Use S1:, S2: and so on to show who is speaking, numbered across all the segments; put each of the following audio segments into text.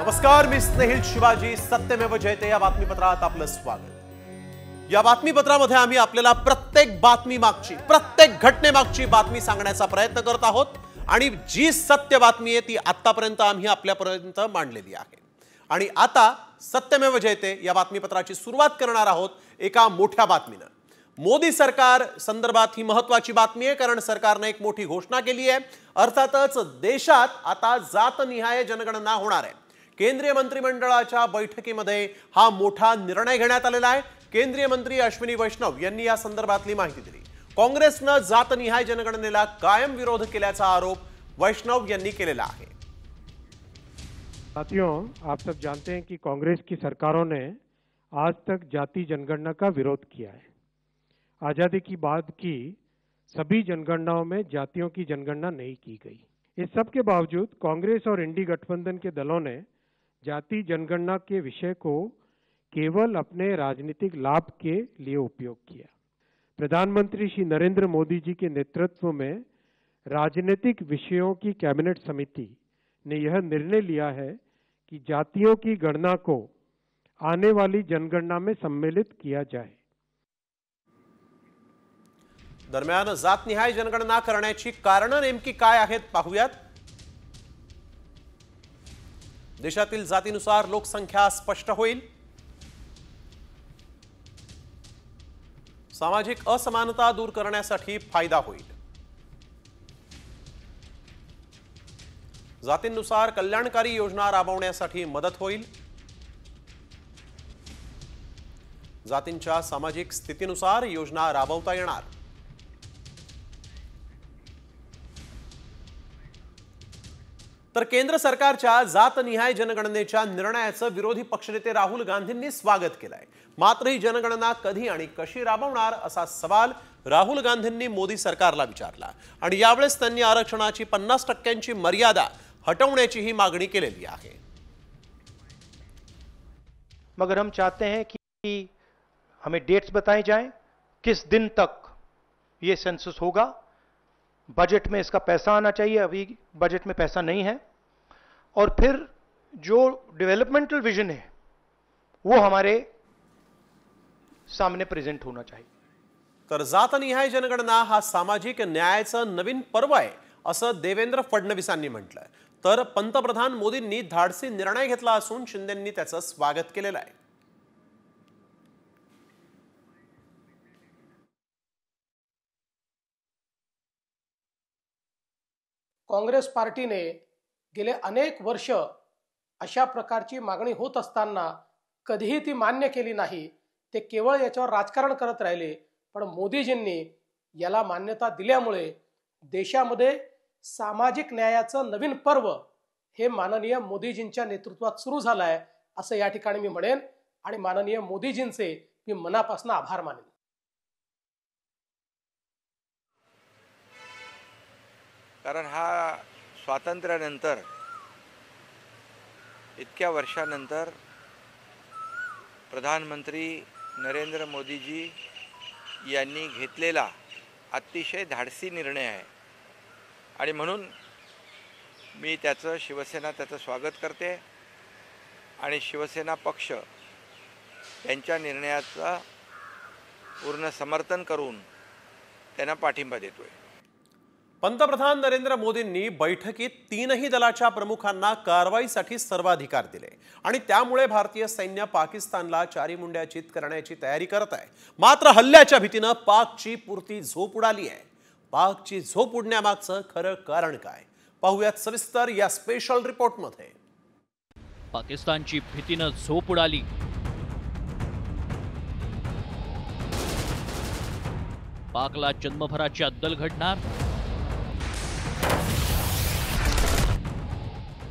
S1: नमस्कार, मी स्नेहिल शिवाजी. सत्यमेव जयते या बातमीपत्रात आपलं स्वागत. या बातमीपत्रामध्ये आम्ही आपल्याला प्रत्येक बातमी मागची, प्रत्येक घटनेमागची बातमी सांगण्याचा प्रयत्न करत आहोत आणि जी सत्य बातमी आहे ती आतापर्यंत आम्ही आपल्यापर्यंत मांडलेली आहे. आणि आता सत्यमेव जयते या बातमीपत्राची सुरुवात करणार आहोत एका मोठ्या बातमीनं. मोदी सरकार संदर्भात ही महत्त्वाची बातमी आहे, कारण सरकारने एक मोठी घोषणा केली आहे. अर्थातच देशात आता जातनिहाय जनगणना होणार आहे. केंद्रीय मंत्रिमंडळाच्या बैठकीमध्ये हा मोठा निर्णय घेण्यात आलेला आहे. केंद्रीय मंत्री अश्विनी वैष्णव यांनी या संदर्भातली माहिती दिली. काँग्रेसनं जातनिहाय जनगणनेला कायम विरोध केल्याचा आरोप वैष्णव यांनी केलेला आहे.
S2: साथियों, आप सब जानते हैं कि कांग्रेस की सरकारों ने आज तक जाति जनगणना का विरोध किया है. आजादी की बाद की सभी जनगणनाओं में जातियों की जनगणना नहीं की गई. इस सब के बावजूद कांग्रेस और इंडी गठबंधन के दलों ने जाति जनगणना के विषय को केवल अपने राजनीतिक लाभ के लिए उपयोग किया. प्रधानमंत्री श्री नरेंद्र मोदी जी के नेतृत्व में राजनीतिक विषयों की कैबिनेट समिति ने यह निर्णय लिया है कि जातियों की गणना को आने वाली जनगणना में सम्मिलित किया जाए.
S1: दरम्यान जातनिहाय जनगणना करण्याची कारणं नेमकी काय आहेत पाहूयात. देशातील जातीनुसार लोकसंख्या स्पष्ट होईल. सामाजिक असमानता दूर करण्यासाठी फायदा होईल. जातींनुसार कल्याणकारी योजना राबवण्यासाठी मदत होईल. जातींच्या सामाजिक स्थितीनुसार योजना राबवता येणार. तर केंद्र सरकारच्या जातनिहाय जनगणनेच्या निर्णयाचं विरोधी पक्षनेते राहुल गांधींनी स्वागत केलंय. मात्र ही जनगणना कधी आणि कशी राबवणार असा सवाल राहुल गांधींनी मोदी सरकारला विचारला आणि यावेळेस त्यांनी आरक्षणाची 50% मर्यादा हटवण्याची ही मागणी केलेली आहे.
S3: मगर हम चाहते हैं कि हमें डेट्स बताई जाएं, किस दिन तक ये सेंसस होगा. बजट में इसका पैसा आना चाहिए. अभी बजट में पैसा नहीं है. और फिर जो डेवलपमेंटल विजन है वो हमारे सामने प्रेजेंट होना चाहिए.
S1: तर जातनिहाय जनगणना हा सामाजिक न्यायाचं नवीन पर्व आहे असं देवेंद्र फडणवीसांनी म्हटलंय. तर पंतप्रधान मोदींनी धाडसी निर्णय घेतला असून शिंदेंनी त्याचं स्वागत केलेलं आहे.
S4: काँग्रेस पार्टीने गेले अनेक वर्ष अशा प्रकारची मागणी होत असताना कधीही ती मान्य केली नाही. ते केवळ याच्यावर राजकारण करत राहिले. पण मोदीजींनी याला मान्यता दिल्यामुळे देशामध्ये सामाजिक न्यायाचं नवीन पर्व हे माननीय मोदीजींच्या नेतृत्वात सुरू झालं आहे असं या ठिकाणी मी म्हणेन. आणि माननीय मोदीजींचे मी मनापासून आभार मानेन.
S5: कारण हा स्वातंत्र्यानंतर इतक्या वर्षानंतर प्रधानमंत्री नरेंद्र मोदीजी यांनी घेतलेला अतिशय धाडसी निर्णय आहे. आणि म्हणून मी शिवसेना त्याचं स्वागत करते आणि शिवसेना पक्ष त्यांच्या निर्णयाचं पूर्ण समर्थन करून त्यांना पाठिंबा देतोय.
S1: पंतप्रधान नरेंद्र मोदींनी बैठकीत तीनही दलाच्या प्रमुखांना कारवाईसाठी सर्वाधिकार दिले आणि त्यामुळे भारतीय सैन्य पाकिस्तानला चारीमुंड्याचित करण्याची तयारी करत आहे. मात्र हल्ल्याच्या भीतीनं पाकची पुरती झोप उडाली आहे. पाकची झोप उडण्यामागचं खरं कारण काय पाहूयात सविस्तर या स्पेशल रिपोर्टमध्ये.
S6: पाकिस्तानची भीतीनं झोप उडाली. पाकला जन्मभराची अद्दल घडणार.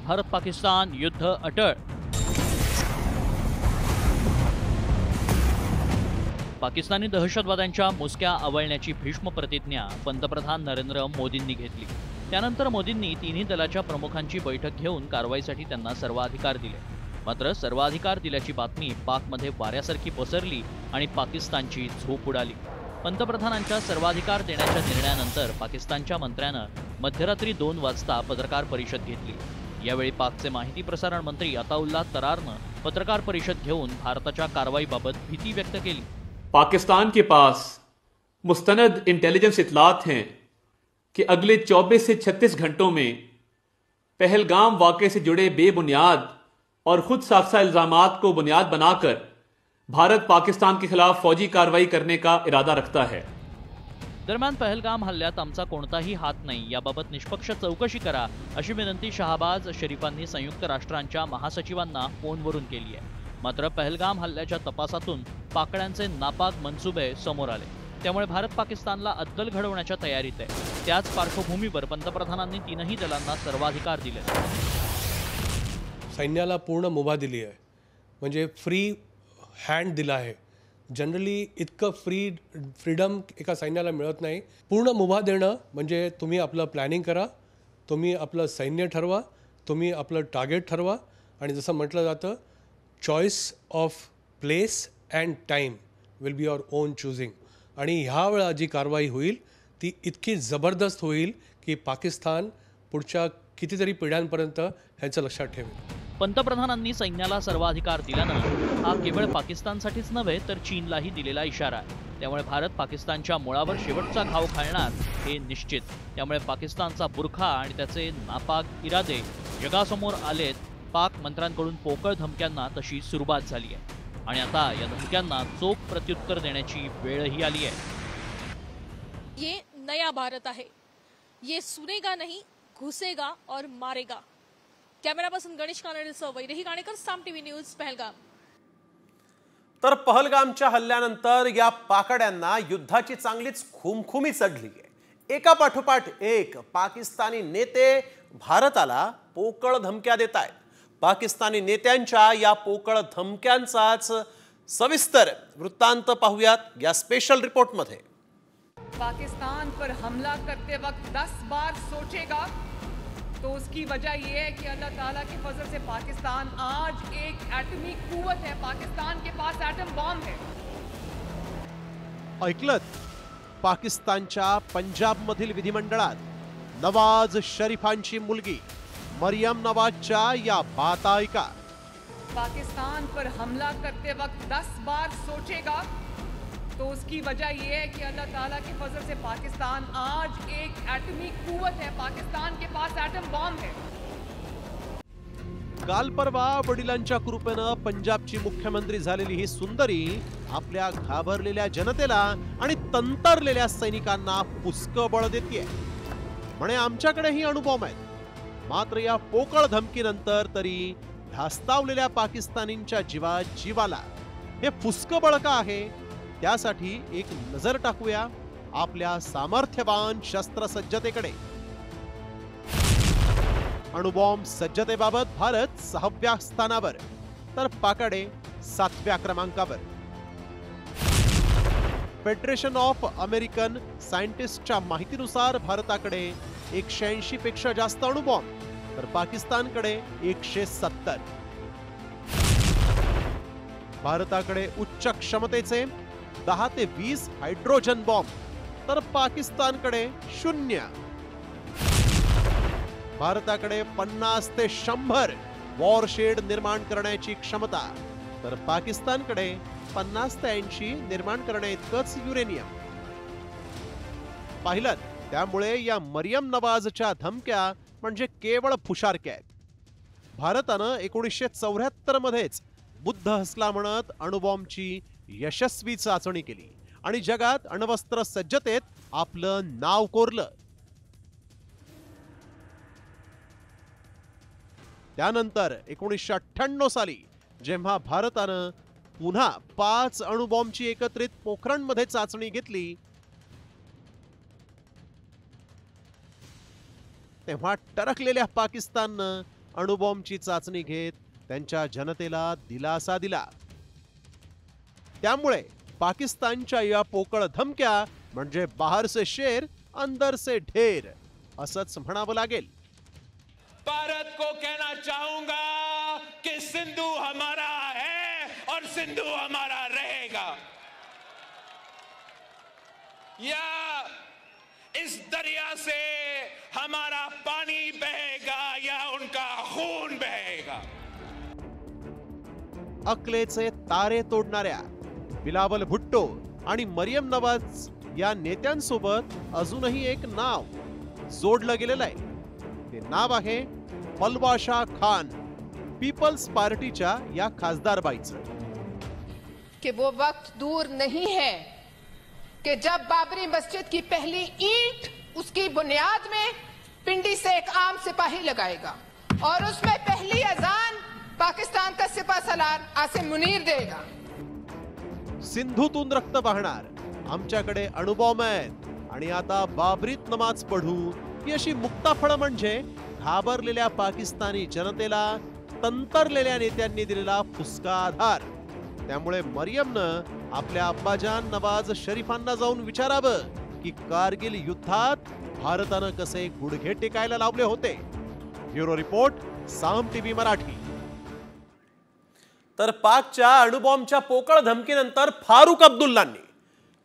S6: भारत पाकिस्तान युद्ध अटळ. पाकिस्तानी दहशतवाद्यांच्या मुसक्या आवळण्याची भीष्म प्रतिज्ञा पंतप्रधान नरेंद्र मोदींनी घेतली. त्यानंतर मोदींनी तिन्ही दलाच्या प्रमुखांची बैठक घेऊन कारवाईसाठी त्यांना सर्वाधिकार दिले. मात्र सर्वाधिकार दिल्याची बातमी पाकमध्ये वाऱ्यासारखी पसरली आणि पाकिस्तानची झोप उडाली. पंतप्रधानांच्या सर्वाधिकार देण्याच्या निर्णयानंतर पाकिस्तानच्या मंत्र्यानं मध्यरात्री 2 वाजता पत्रकार परिषद घेतली. यावेळी पाकचे माहिती प्रसारण मंत्री अताउल्लाह तरारनं पत्रकार परिषद घेऊन भारताच्या कारवाईबाबत भीती व्यक्त केली।
S7: पाकिस्तान के पास मुस्तनद इंटेलिजेंस इतलात हैं कि अगले 24 से 36 घंटों में पहलगाम वाक़े से जुड़े बेबुनियाद और खुद साख्ता इल्जामात को बुनियाद बनाकर भारत पाकिस्तान के खिलाफ फौजी कार्रवाई करने का इरादा रखता है।
S6: दरम्यान पहलगाम हल्ल्यात आमचा कोणताही हात नाही, याबाबत निष्पक्ष चौकशी करा अशी विनंती शहाबाज शरीफांनी संयुक्त राष्ट्रांच्या महासचिवांना फोनवरून केली आहे। मात्र पहलगाम हल्ल्याच्या तपासातून पाकड्यांचे नापाक मनसुबे समोर आले, त्यामुळे भारत पाकिस्तानला अद्दल घडवण्याच्या तयारीत आहे। त्याच पार्श्वभूमीवर पंतप्रधानांनी तीनही दलांना सर्वाधिकार दिले।
S8: सैन्याला पूर्ण मुभा दिली आहे, म्हणजे फ्री हँड दिला आहे। जनरली इतकं फ्रीडम एका सैन्याला मिळत नाही। पूर्ण मुभा देणं म्हणजे तुम्ही आपलं प्लॅनिंग करा, तुम्ही आपलं सैन्य ठरवा, तुम्ही आपलं टार्गेट ठरवा, आणि जसं म्हटलं जातं choice of place and time will be your on choosing. आणि ह्या वेळा जी कारवाई होईल ती इतकी जबरदस्त होईल की पाकिस्तान पुढच्या कितीतरी पिढ्यांपर्यंत ह्याचं लक्षात ठेवेल।
S6: पंतप्रधानांनी सैन्याला सर्वाधिकार दिल्यानं हा केवळ पाकिस्तानसाठीच नव्हे तर चीनलाही दिलेला इशारा आहे। त्यामुळे भारत पाकिस्तानच्या मुळावर शेवटचा घाव घालणार हे निश्चित। त्यामुळे पाकिस्तानचा बुरखा आणि त्याचे नापाक इरादे जगासमोर आलेत। पाक मंत्र्यांकडून पोकळ धमक्यांना तशी सुरुवात झाली आहे आणि आता या धमक्यांना चोख प्रत्युत्तर देण्याची वेळही आली आहे।
S9: ये नया भारत है, ये सुनेगा नहीं, घुसेगा और मारेगा। कॅमेरा पर्सन गणेश कानडेसह वैदेही काणेकर, साम टीव्ही न्यूज, पहलगाम।
S1: तर पहलगामच्या हल्ल्यानंतर या पाकड्यांना युद्धाची चांगलीच खुमखुमी चढली आहे। एका पाठोपाठ एक पाकिस्तानी नेते भारताला पोकळ धमक्या देत आहेत। पाकिस्तानी नेत्यांच्या या पोकळ धमक्यांचाच सविस्तर वृत्तांत पाहूयात या स्पेशल रिपोर्टमध्ये।
S10: पाकिस्तान पर हमला करते वक्त 10 बार सोचेगा, तो उसकी वजह यह है कि अल्लाह ताला के फजल से पाकिस्तान आज एक एटमी कुव्वत है। पाकिस्तान के पास एटम बॉम्ब है।
S1: ऐकलत, पाकिस्तानच्या पंजाबमधील विधिमंडळात नवाज शरीफांची मुलगी मरियम नवाजच्या या बाता ऐका।
S10: पाकिस्तान पर हमला करते वक्त 10 बार सोचेगा, तो उसकी वजह यह है कि अल्लाह ताला के फजल से पाकिस्तान आज एक एटमी कुव्वत है। पाकिस्तान के पास एटम बॉम्ब है।
S1: काल परवा वडिलांच्या कृपेनं पंजाबची मुख्यमंत्री झालेली ही सुंदरी आपल्या घाबरलेल्या जनतेला आणि तंतरलेल्या सैनिकांना पुसकं बळ देतेय। म्हणे आमच्याकडेही अणुबॉम्ब आहेत। मात्र या पोकळ धमकीनंतर तरी धास्तावलेल्या पाकिस्तानींच्या जीवाला हे पुसकं बळ का आहे, त्यासाठी एक नजर टाकूया आपल्या सामर्थ्यवान शस्त्रसज्जतेकडे। अणुबॉम्ब सज्जतेबाबत भारत 6व्या स्थानावर तर पाकडे 7व्या क्रमांकावर। फेडरेशन ऑफ अमेरिकन सायंटिस्टच्या माहितीनुसार भारताकडे 180 पेक्षा जास्त अणुबॉम्ब तर पाकिस्तानकडे 170। भारताकडे उच्च क्षमतेचे 10 ते 20 हायड्रोजन बॉम्ब तर पाकिस्तानकडे 0। भारताकडे 50 ते 100 वॉरशेड निर्माण करण्याची क्षमता तर पाकिस्तानकडे 50 ते 80 निर्माण करण्याइतकंच युरेनियम। पाहिलं, त्यामुळे या मरियम नवाजच्या धमक्या म्हणजे केवळ फुशारक्या आहेत। भारतानं 1974 मध्येच बुद्ध हसला म्हणत अणुबॉम्बची यशस्वी चाचणी केली आणि जगात अण्वस्त्र सज्जतेत आपलं नाव कोरलं। त्यानंतर 1998 साली जेव्हा भारतानं पुन्हा 5 अणुबॉम्बची एकत्रित पोखरणमध्ये चाचणी घेतली, तेव्हा टरकलेल्या पाकिस्ताननं अणुबॉम्बची चाचणी घेत त्यांच्या जनतेला दिलासा दिला। त्यामुळे पाकिस्तानच्या या पोकळ धमक्या म्हणजे बाहर से शेर अंदर से ढेर असंच म्हणावं लागेल।
S11: भारत को कहना चाहूंगा कि सिंधु हमारा है और सिंधु हमारा रहेगा। या इस दरिया से हमारा पानी बहेगा या उनका खून बहेगा।
S1: अकलेचे तारे तोडणाऱ्या बिलावल भुट्टो आणि मरियम नवाज या नेत्यांसोबत अजूनही एक नाव जोडलं गेलेलं आहे। ते नाव आहे पलवाशा खान, पीपल्स पार्टीच्या या खासदारबाईचं।
S12: कि वो वक्त दूर नहीं है कि जब बाबरी मस्जिद की पहली ईंट उसकी बुनियाद में पिंडी से एक आम सिपाही लगाएगा और उसमें पहली अजान पाकिस्तान का सिपाहसालार आसिम मुनीर देगा।
S1: सिंधूतून रक्त वाहणार, आमच्याकडे अणुबॉम्ब आहेत आणि आता बाबरीत नमाज पढू, ही अशी मुक्ताफळं म्हणजे घाबरलेल्या पाकिस्तानी जनतेला तंतरलेल्या नेत्यांनी दिलेला फुसका आधार। त्यामुळे मरियमनं आपल्या अब्बाजान नवाज शरीफांना जाऊन विचारावं की कारगिल युद्धात भारतानं कसे गुडघे टेकायला लावले होते। ब्युरो रिपोर्ट, साम टीव्ही मराठी। तर पाकच्या अणुबॉम्बच्या पोकळ धमकीनंतर फारुख अब्दुल्लांनी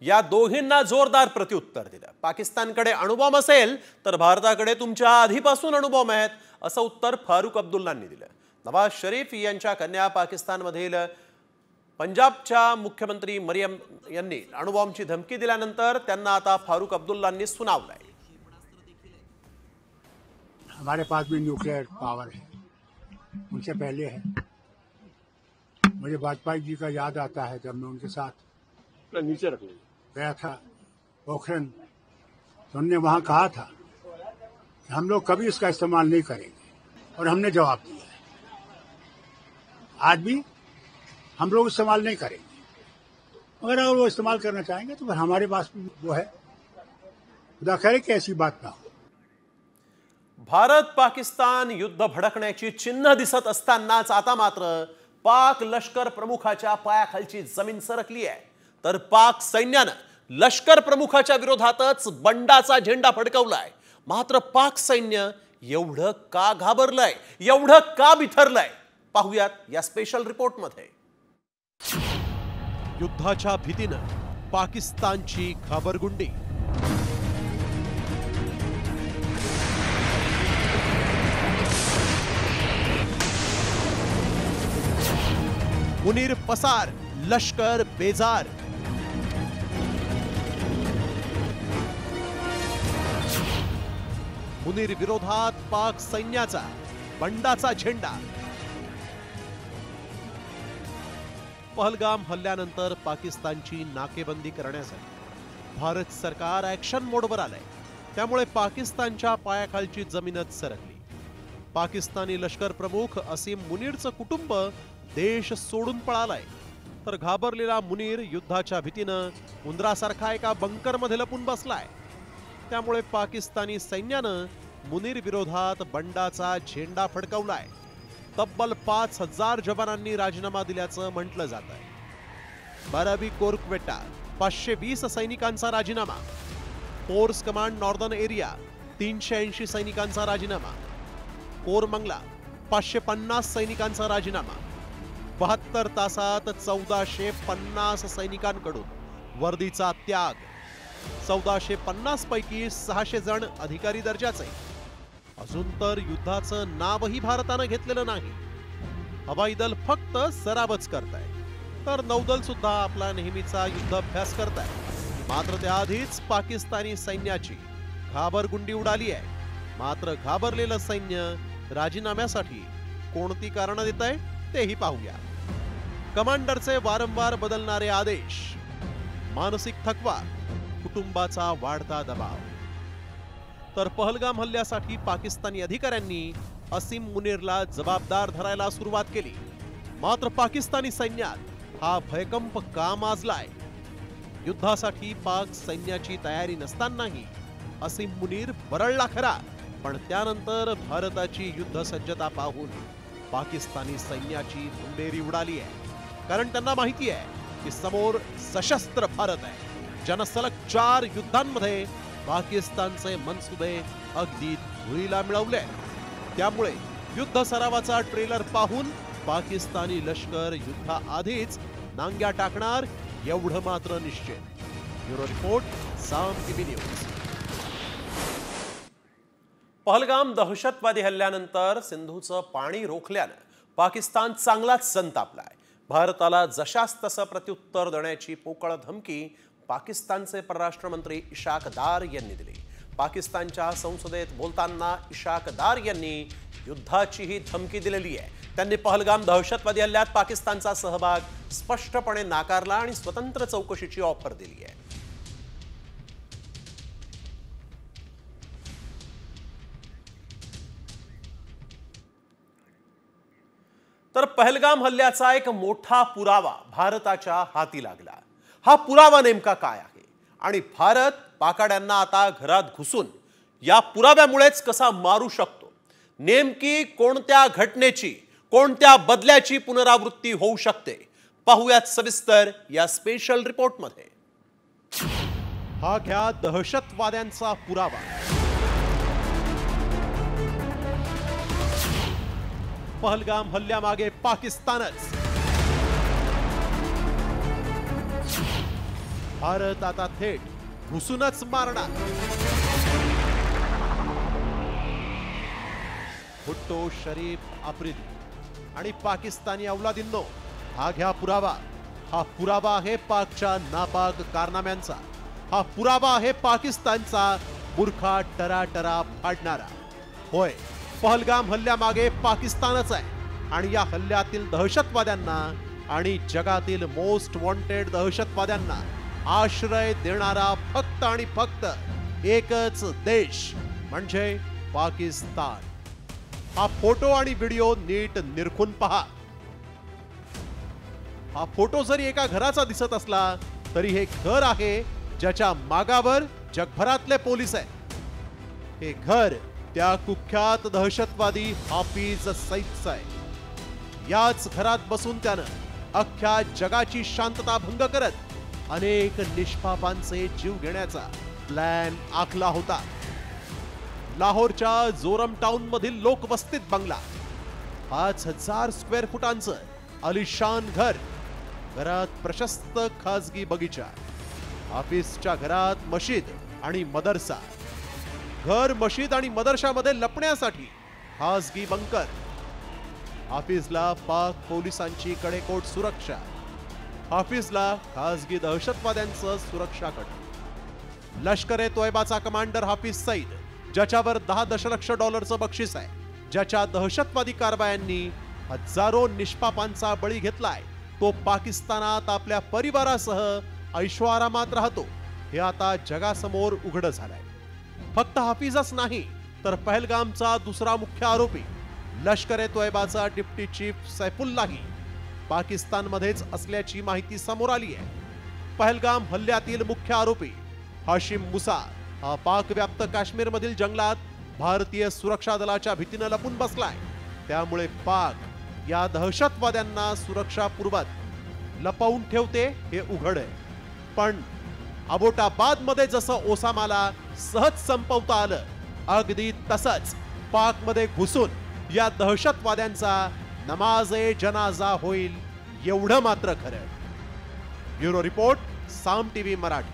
S1: या दोघींना जोरदार प्रत्युत्तर दिलं। पाकिस्तानकडे अणुबॉम्ब असेल तर भारताकडे तुमच्या आधीपासून अणुबॉम्ब आहेत, असं उत्तर फारुख अब्दुल्लांनी दिलं। नवाज शरीफ यांच्या कन्या पाकिस्तानमधील पंजाबच्या मुख्यमंत्री मरियम यांनी अणुबॉम्बची धमकी दिल्यानंतर त्यांना आता फारुख अब्दुल्लांनी सुनावलंय।
S13: हमारे पास भी न्यूक्लियर पावर है, उनसे पहले है। मुझे वाजपेयी जी का याद आता है जब मैं उनके साथ नीचे गया था पोखरण, तो उन्होंने वहां कहा था कि हम लोग कभी इसका इस्तेमाल नहीं करेंगे, और हमने जवाब दिया है। आज भी हम लोग इस्तेमाल नहीं करेंगे, मगर अगर वो इस्तेमाल करना चाहेंगे तो फिर हमारे पास भी वो है। खुदा करे कि ऐसी बात ना हो।
S1: भारत पाकिस्तान युद्ध भडकण्याची चिन्ह दिसत असतानाच आता मात्र पाक लष्कर प्रमुखाच्या पायाखालची जमीन सरकली आहे। तर पाक सैन्यानं लष्कर प्रमुखाच्या विरोधातच बंडाचा झेंडा फडकवलाय। मात्र पाक सैन्य एवढं का घाबरलंय, एवढं का बिथरलंय, पाहूयात या स्पेशल रिपोर्टमध्ये। युद्धाच्या भीतीनं पाकिस्तानची घाबरगुंडी। मुनीर पसार, लष्कर बेजार। मुनीर विरोधात पाक सैन्याचा बंडाचा झेंडा। पहलगाम हल्ल्यानंतर पाकिस्तानची नाकेबंदी करण्यासाठी भारत सरकार ऍक्शन मोडवर आलंय। त्यामुळे पाकिस्तानच्या पायाखालची जमीनच सरकली। पाकिस्तानी लष्कर प्रमुख असीम मुनीरचं कुटुंब देश सोडून पळालाय। तर घाबरलेला मुनीर युद्धाच्या भीतीनं उंदरासारखा एका बंकरमध्ये लपून बसलाय। त्यामुळे पाकिस्तानी सैन्यानं मुनीर विरोधात बंडाचा झेंडा फडकवलाय। तब्बल 5000 जवानांनी राजीनामा दिल्याचं म्हटलं जात आहे। बारावी कोरक्वेटा 520 सैनिकांचा राजीनामा। फोर्स कमांड नॉर्दर्न एरिया 380 सैनिकांचा राजीनामा। कोरमंगला 550 सैनिकांचा राजीनामा। 72 तासात 1450 सैनिकांकडून वर्दीचा त्याग। 1450 पैकी 600 जण अधिकारी दर्जाचे। अजून तर युद्धाचं नावही भारतानं घेतलेलं नाही। हवाई दल फक्त सरावच करताय, तर नौदल सुद्धा आपला नेहमीचा युद्धाभ्यास करताय। मात्र त्याआधीच पाकिस्तानी सैन्याची घाबरगुंडी उडाली आहे। मात्र घाबरलेलं सैन्य राजीनाम्यासाठी कोणती कारणं देत आहे तेही पाहूया। कमांडरचे वारंवार बदलणारे आदेश, मानसिक थकवा, कुटुंबाचा वाढता दबाव। तर पहलगाम हल्ल्यासाठी पाकिस्तानी अधिकाऱ्यांनी असीम मुनीरला जबाबदार धरायला सुरुवात केली। मात्र पाकिस्तानी सैन्यात हा भयकंप का माजलाय? युद्धासाठी पाक सैन्याची तयारी नसतानाही असीम मुनीर बरळला खरा, पण त्यानंतर भारताची युद्ध सज्जता पाहून पाकिस्तानी सैन्याची मुंडेरी उडाली आहे। कारण त्यांना माहिती आहे की समोर सशस्त्र भारत आहे, ज्यानं सलग 4 युद्धांमध्ये पाकिस्तानचे मनसुबे अगदी धुळीला मिळवले। त्यामुळे युद्ध सरावाचा ट्रेलर पाहून पाकिस्तानी लष्कर युद्धाआधीच नांग्या टाकणार एवढं मात्र निश्चित। ब्युरो रिपोर्ट, साम टीव्ही न्यूज। पहलगाम दहशतवादी हल्ल्यानंतर सिंधूचं पाणी रोखल्यानं पाकिस्तान चांगलाच संतापलाय. भारताला जशास तसं प्रत्युत्तर देण्याची पोकळ धमकी पाकिस्तानचे परराष्ट्र मंत्री इशाक दार यांनी दिली. पाकिस्तानच्या संसदेत बोलताना इशाक दार यांनी युद्धाचीही धमकी दिलेली आहे. त्यांनी पहलगाम दहशतवादी हल्ल्यात पाकिस्तानचा सहभाग स्पष्टपणे नाकारला आणि स्वतंत्र चौकशीची ऑफर दिली आहे. तर पहलगाम हल्ल्याचा एक मोठा पुरावा भारताच्या हाती लागला. हा पुरावा नेमका काय आहे आणि भारत पाकाड्यांना आता घरात घुसून या पुराव्यामुळेच कसा मारू शकतो? नेमकी कोणत्या घटनेची, कोणत्या बदल्याची पुनरावृत्ती होऊ शकते? पाहूयात सविस्तर या स्पेशल रिपोर्टमध्ये. हा घ्या दहशतवाद्यांचा पुरावा. पहलगाम हल्ल्यामागे पाकिस्तानच. भारत आता थेट घुसूनच मारणार. भुट्टो, शरीफ, आफ्रिदी आणि पाकिस्तानी अवलादींनो, हा घ्या पुरावा. हा पुरावा आहे पाकच्या नापाक कारनाम्यांचा. हा पुरावा आहे पाकिस्तानचा बुरखा टराटरा फाडणारा. होय, पहलगाम हल्ल्यामागे पाकिस्तानच आहे आणि या हल्ल्यातील दहशतवाद्यांना आणि जगातील मोस्ट वॉन्टेड दहशतवाद्यांना आश्रय देणारा फक्त आणि फक्त एकच देश म्हणजे पाकिस्तान. हा फोटो आणि व्हिडिओ नीट निरखून पहा. हा फोटो जरी एका घराचा दिसत असला तरी हे घर आहे ज्याच्या मागावर जगभरातले पोलीस आहेत. हे घर त्या कुख्यात दहशतवादी हाफिज सईदचं आहे. याच घरात बसून त्यानं अख्ख्या जगाची शांतता भंग करत अनेक निष्पापांचे जीव घेण्याचा प्लॅन आखला होता. लाहोरच्या जोरम टाउन मधील लोकवस्तीत बंगला, 5000 स्क्वेअर फुटांचं आलिशान घर, घरात प्रशस्त खाजगी बगीचा, हाफिजच्या घरात मशीद आणि मदरसा, घर, मशीद आणि मदरशामध्ये लपण्यासाठी खासगी बंकर, हाफिजला पाक पोलिसांची कडेकोट सुरक्षा, हाफिजला खासगी दहशतवाद्यांचं सुरक्षा कट, लष्कर-ए तोयबाचा कमांडर हाफिज सईद ज्याच्यावर 10 दशलक्ष डॉलरचं बक्षीस आहे, ज्याच्या दहशतवादी कारवायांनी हजारो निष्पापांचा बळी घेतलाय, तो पाकिस्तानात आपल्या परिवारासह ऐशोआरामात राहतो. हे आता जगासमोर उघड झालंय. फक्त हाफिजच नाही तर पहलगामचा दुसरा मुख्य आरोपी लष्कर-ए तोयबाचा डिप्टी चीफ सैफुल्लाही पाकिस्तानमध्येच असल्याची माहिती समोर आली आहे. पहलगाम हल्ल्यातील मुख्य आरोपी हाशिम मुसा हा पाकव्याप्त काश्मीरमधील जंगलात भारतीय सुरक्षा दलाच्या भीतीनं लपून बसलाय. त्यामुळे पाक या दहशतवाद्यांना सुरक्षा पुरवत लपवून ठेवते हे उघड आहे. पण अबोटाबाद मध्ये जसं ओसामाला सहज संपवता आलं, अगदी तसंच पाकमध्ये घुसून या दहशतवाद्यांचा नमाजे जनाजा होईल एवढं मात्र खरं. ब्युरो रिपोर्ट, साम टीव्ही मराठी.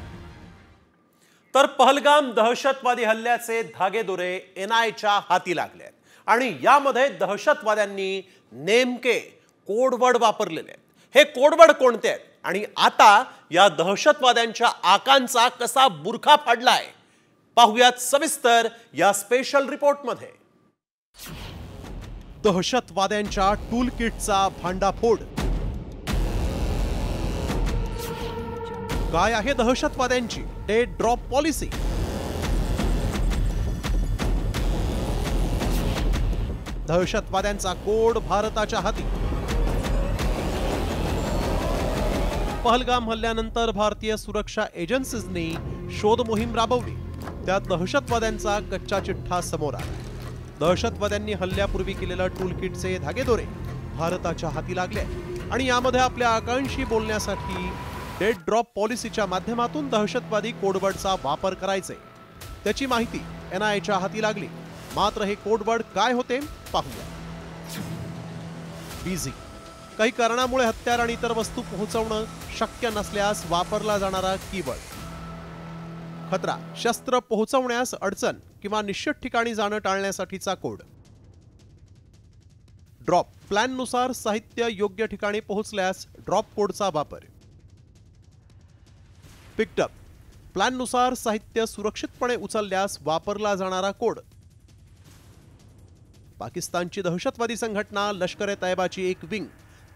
S1: तर पहलगाम दहशतवादी हल्ल्याचे धागेदोरे NIAच्या हाती लागले आहेत आणि यामध्ये दहशतवाद्यांनी नेमके कोडवर्ड वापरलेले आहेत. हे कोडवर्ड कोणते आहेत आणि आता या दहशतवाद्यांच्या आकांचा कसा बुरखा फाडलाय पाहूयात सविस्तर या स्पेशल रिपोर्टमध्ये. दहशतवाद्यांच्या टूल किटचा भांडाफोड. काय आहे दहशतवाद्यांची डेड ड्रॉप पॉलिसी? दहशतवाद्यांचा कोड भारताच्या हाती. पहलगाम हल्ल्यानंतर भारतीय सुरक्षा एजन्सीजनी शोध मोहीम राबवली. त्यात दहशतवाद्यांचा कच्चा चिठ्ठा समोर आला. दहशतवाद्यांनी हल्ल्यापूर्वी केलेलं टूलकिटचे धागेदोरे भारताच्या हाती लागले आणि यामध्ये आपल्या आकांक्षी बोलण्यासाठी डेड ड्रॉप पॉलिसीच्या माध्यमातून दहशतवादी कोडवर्डचा वापर करायचे, त्याची माहिती NIAच्या हाती लागली. मात्र हे कोडवर्ड काय होते पाहूया. बिझी, काही कारणामुळे हत्यार आणि इतर वस्तू पोहोचवणं शक्य नसल्यास वापरला जाणारा कीवर्ड. खतरा, शस्त्र पोहोचवण्यास अडचण किंवा निश्चित ठिकाणी जाणं टाळण्यासाठीचा कोड. ड्रॉप प्लॅननुसार साहित्य योग्य ठिकाणी पोहोचल्यास ड्रॉप कोडचा वापर. पिकअप प्लॅननुसार साहित्य सुरक्षितपणे उचलल्यास वापरला जाणारा कोड. पाकिस्तानची दहशतवादी संघटना लष्कर-ए-तैयबाची एक विंग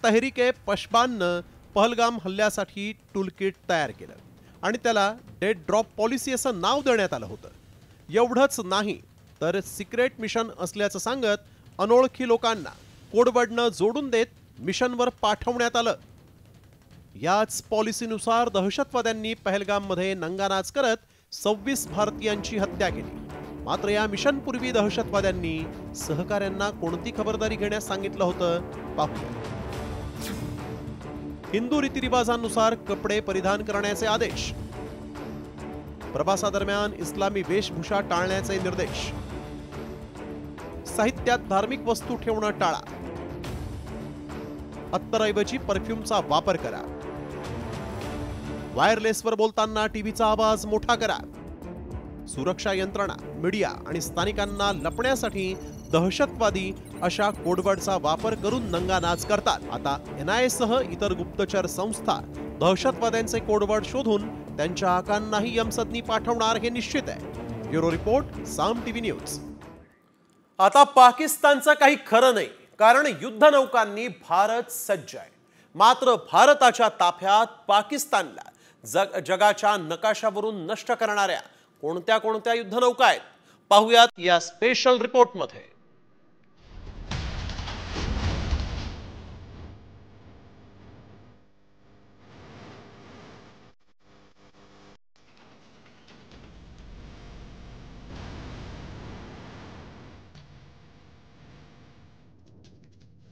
S1: तहरीक-ए-पशबाननं पहलगाम हल्ल्यासाठी टूलकिट तयार केलं आणि त्याला डेड ड्रॉप पॉलिसी असं नाव देण्यात आलं होतं. एवढंच नाही तर सिक्रेट मिशन असल्याचं सांगत अनोळखी लोकांना कोडवर्डनं जोडून देत मिशनवर पाठवण्यात आलं. याच पॉलिसीनुसार दहशतवाद्यांनी पहलगाममध्ये नंगानाच करत 26 भारतीयांची हत्या केली. मात्र या मिशनपूर्वी दहशतवाद्यांनी सहकाऱ्यांना कोणती खबरदारी घेण्यास सांगितलं होतं पाहूया. हिंदू रीतिरिवाजांनुसार कपडे परिधान करण्याचे आदेश. प्रवासादरम्यान इस्लामी वेशभूषा टाळण्याचे निर्देश. साहित्यात धार्मिक वस्तू ठेवणं टाळा. अत्तरऐवजी परफ्यूमचा वापर करा. वायरलेसवर बोलताना टीव्हीचा आवाज मोठा करा. सुरक्षा यंत्रणा, मीडिया आणि स्थानिकांना लपण्यासाठी दहशतवादी अशा कोडवर्डचा वापर करून नंगानाच करतात. आता NIA सह इतर गुप्तचर संस्था दहशतवाद्यांचे कोडवर्ड शोधून त्यांच्या आकांनाही यमसदनी पाठवणार हे निश्चित आहे. ब्युरो रिपोर्ट, साम टीव्ही न्यूज. आता पाकिस्तानचं काही खरं नाही, कारण युद्धनौकांनी भारत सज्ज आहे. मात्र भारताच्या ताफ्यात पाकिस्तानला जगाच्या नकाशावरून नष्ट करणाऱ्या कोणत्या युद्धनौका आहेत पाहूयात या स्पेशल रिपोर्टमध्ये.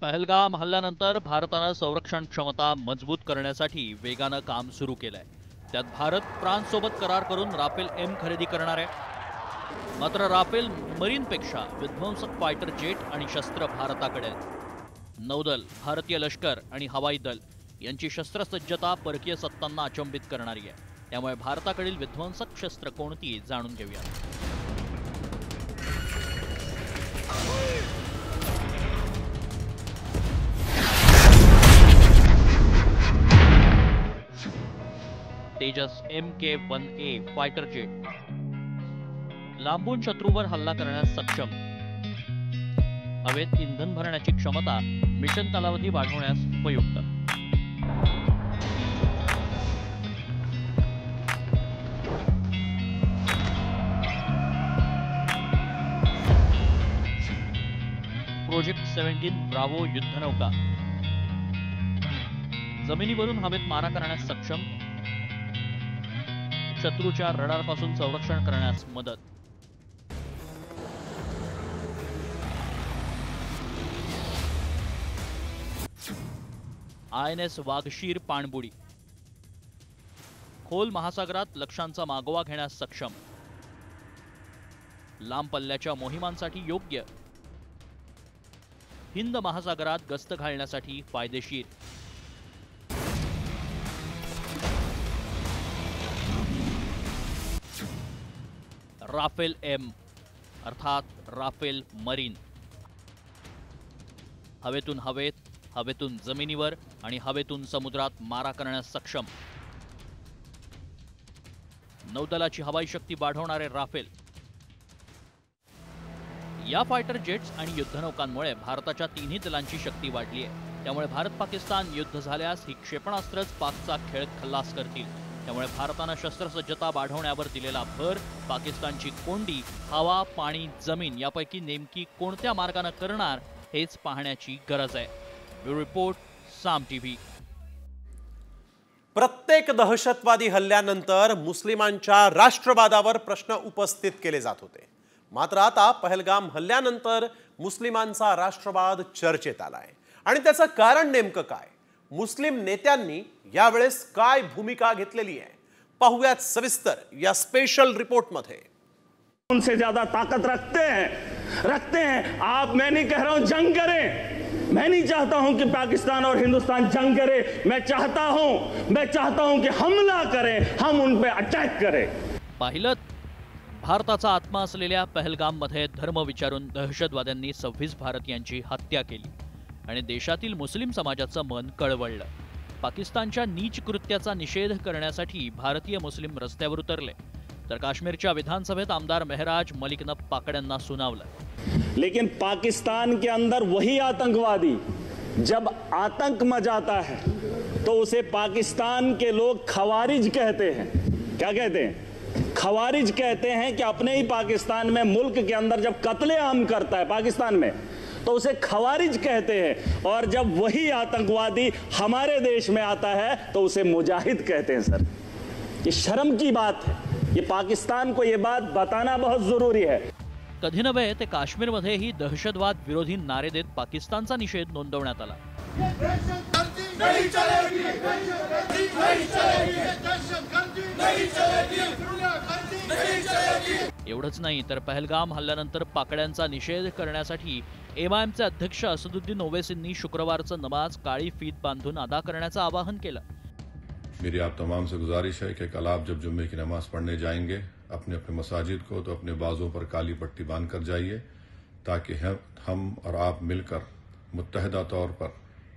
S6: पहलगाम हल्ल्यानंतर भारतानं संरक्षण क्षमता मजबूत करण्यासाठी वेगानं काम सुरू केलंय. त्यात भारत फ्रान्ससोबत करार करून राफेल M खरेदी करणार आहे. मात्र राफेल मरीनपेक्षा विध्वंसक फायटर जेट आणि शस्त्र भारताकडे आहेत. नौदल, भारतीय लष्कर आणि हवाई दल यांची शस्त्रसज्जता परकीय सत्तांना अचंबित करणारी आहे. त्यामुळे भारताकडील विध्वंसक शस्त्र कोणती जाणून घेऊया. तेजस MK-1A फायटर जेट लांबून शत्रूवर हल्ला करण्यास सक्षम. हवेत इंधन भरण्याची क्षमता मिशन कालावधी वाढवण्यास उपयुक्त. प्रोजेक्ट 17 ब्रावो युद्धनौका जमिनीवरून हवेत मारा करण्यास सक्षम. शत्रूच्या रडारपासून संरक्षण करण्यास मदत. INS वाघशीर पाणबुडी खोल महासागरात लक्ष्यांचा मागोवा घेण्यास सक्षम. लांब पल्ल्याच्या मोहिमांसाठी योग्य. हिंद महासागरात गस्त घालण्यासाठी फायदेशीर. राफेल M अर्थात राफेल मरीन हवेतून हवेत, हवेतून जमिनीवर आणि हवेतून समुद्रात मारा करण्यास सक्षम. नौदलाची हवाई शक्ती वाढवणारे राफेल. या फायटर जेट्स आणि युद्धनौकांमुळे भारताच्या तिन्ही दलांची शक्ती वाढली आहे. त्यामुळे भारत पाकिस्तान युद्ध झाल्यास ही क्षेपणास्त्रच पाकचा खेळ खल्लास करतील. त्यामुळे भारतानं शस्त्रसज्जता वाढवण्यावर दिलेला भर पाकिस्तानची कोंडी हवा, पाणी, जमीन यापैकी नेमकी कोणत्या मार्गाने करणार हेच पाहण्याची गरज आहे. ब्युरो रिपोर्ट, साम टीव्ही.
S1: प्रत्येक दहशतवादी हल्ल्यानंतर मुस्लिमांच्या राष्ट्रवादावर प्रश्न उपस्थित केले जात होते. मात्र आता पहलगाम हल्ल्यानंतर मुस्लिमांचा राष्ट्रवाद चर्चेत आलाय. आणि त्याचं कारण नेमकं काय? मुस्लिम नेत्यांनी यावेळेस काय भूमिका घेतलेली आहे पाहूयात सविस्तर या स्पेशल रिपोर्टमध्ये.
S14: उनसे ज्यादा ताकत रखते हैं आप. मैं नहीं कह रहा हूं जंग करें, मैं नहीं चाहता हूं कि पाकिस्तान और हिंदुस्तान जंग करे. मैं चाहता हूं कि हमला करें, हम उन पे अटैक करें.
S6: पाहिलं भारताचा आत्मा असलेल्या पहलगाममध्ये धर्म विचारून दहशतवाद्यांनी 26 भारतीयांची हत्या केली आणि देशातील मुस्लिम समाजाचं मन कळवळलं. पाकिस्तानच्या नीच कृत्याचा निषेध करण्यासाठी भारतीय मुस्लिम रस्त्यावर उतरले, तर काश्मीरच्या विधानसभेत आमदार मेहराज मलिकनं पाकड्यांना सुनावलं.
S14: लेकिन पाकिस्तान के अंदर वही आतंकवादी जब आतंक मचाता है तो उसे पाकिस्तान के लोग खवारिज कहते हैं. क्या कहते हैं? खवारिज कहते हैं कि अपने ही पाकिस्तान में मुल्क के अंदर जब कत्लेआम करता है पाकिस्तान में तो उसे खवारिज कहते हैं, और जब वही आतंकवादी हमारे देश में आता है तो उसे मुजाहिद कहते हैं. सर, ये शर्म की बात है. ये पाकिस्तान को ये बात बताना बहुत जरूरी है.
S6: कधी नव्हे ते काश्मीरमध्येही दहशतवाद विरोधी नारे देत पाकिस्तानचा निषेध नोंदवण्यात आला. एवढंच नाही तर पहलगाम हल्ल्यानंतर पाकड्यांचा निषेध करण्यासाठी एमआयएमचे अध्यक्ष असदुद्दीन ओवैसींनी शुक्रवारचं नमाज काळी फीत बांधून अदा करण्याचं आवाहन केलं.
S15: मेरी आप तमाम से गुजारिश है कि कल आप जब जुम्मे की नमाज पढ़ने जाएंगे अपने अपने मसाजिद को तो अपने बाजों पर काली पट्टी बांध कर जाइए, ताकि हम और आप मिलकर मुत्तहदा तौर पर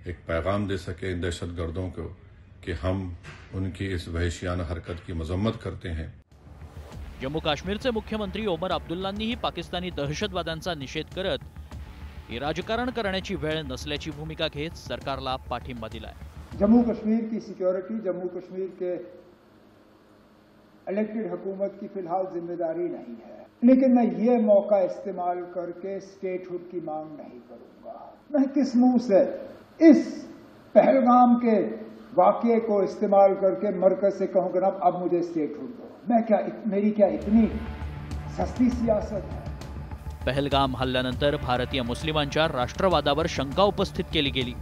S15: एक पैगाम दे सके इन दहशतगर्दों को कि हम उनकी इस वहशियाना हरकत की मजम्मत करते हैं.
S6: जम्मू काश्मीरचे मुख्यमंत्री ओमर अब्दुल्लांनीही पाकिस्तानी दहशतवाद्यांचा निषेध करत हे राजकारण करण्याची वेळ नसल्याची भूमिका घेत सरकारला पाठिंबा दिलाय.
S16: जम्मू कश्मीर की सिक्योरिटी जम्मू कश्मीर के इलेक्टेड हुकूमत की फिलहाल जिम्मेदारी नहीं है, लेकिन मैं ये मौका इस्तेमाल करके स्टेटहुड की मांग नहीं करूंगा. मैं किस मुंह से इस पहलगाम के वाकये को इस्तेमाल करके मरकज से कहूंगा ना अब मुझे स्टेटहुड दो. मेरी क्या इतनी सस्ती सियासत है?
S6: पहलगाम हल्ल्यानंतर भारतीय मुस्लिमांच्या राष्ट्रवादावर शंका उपस्थित केली गेली.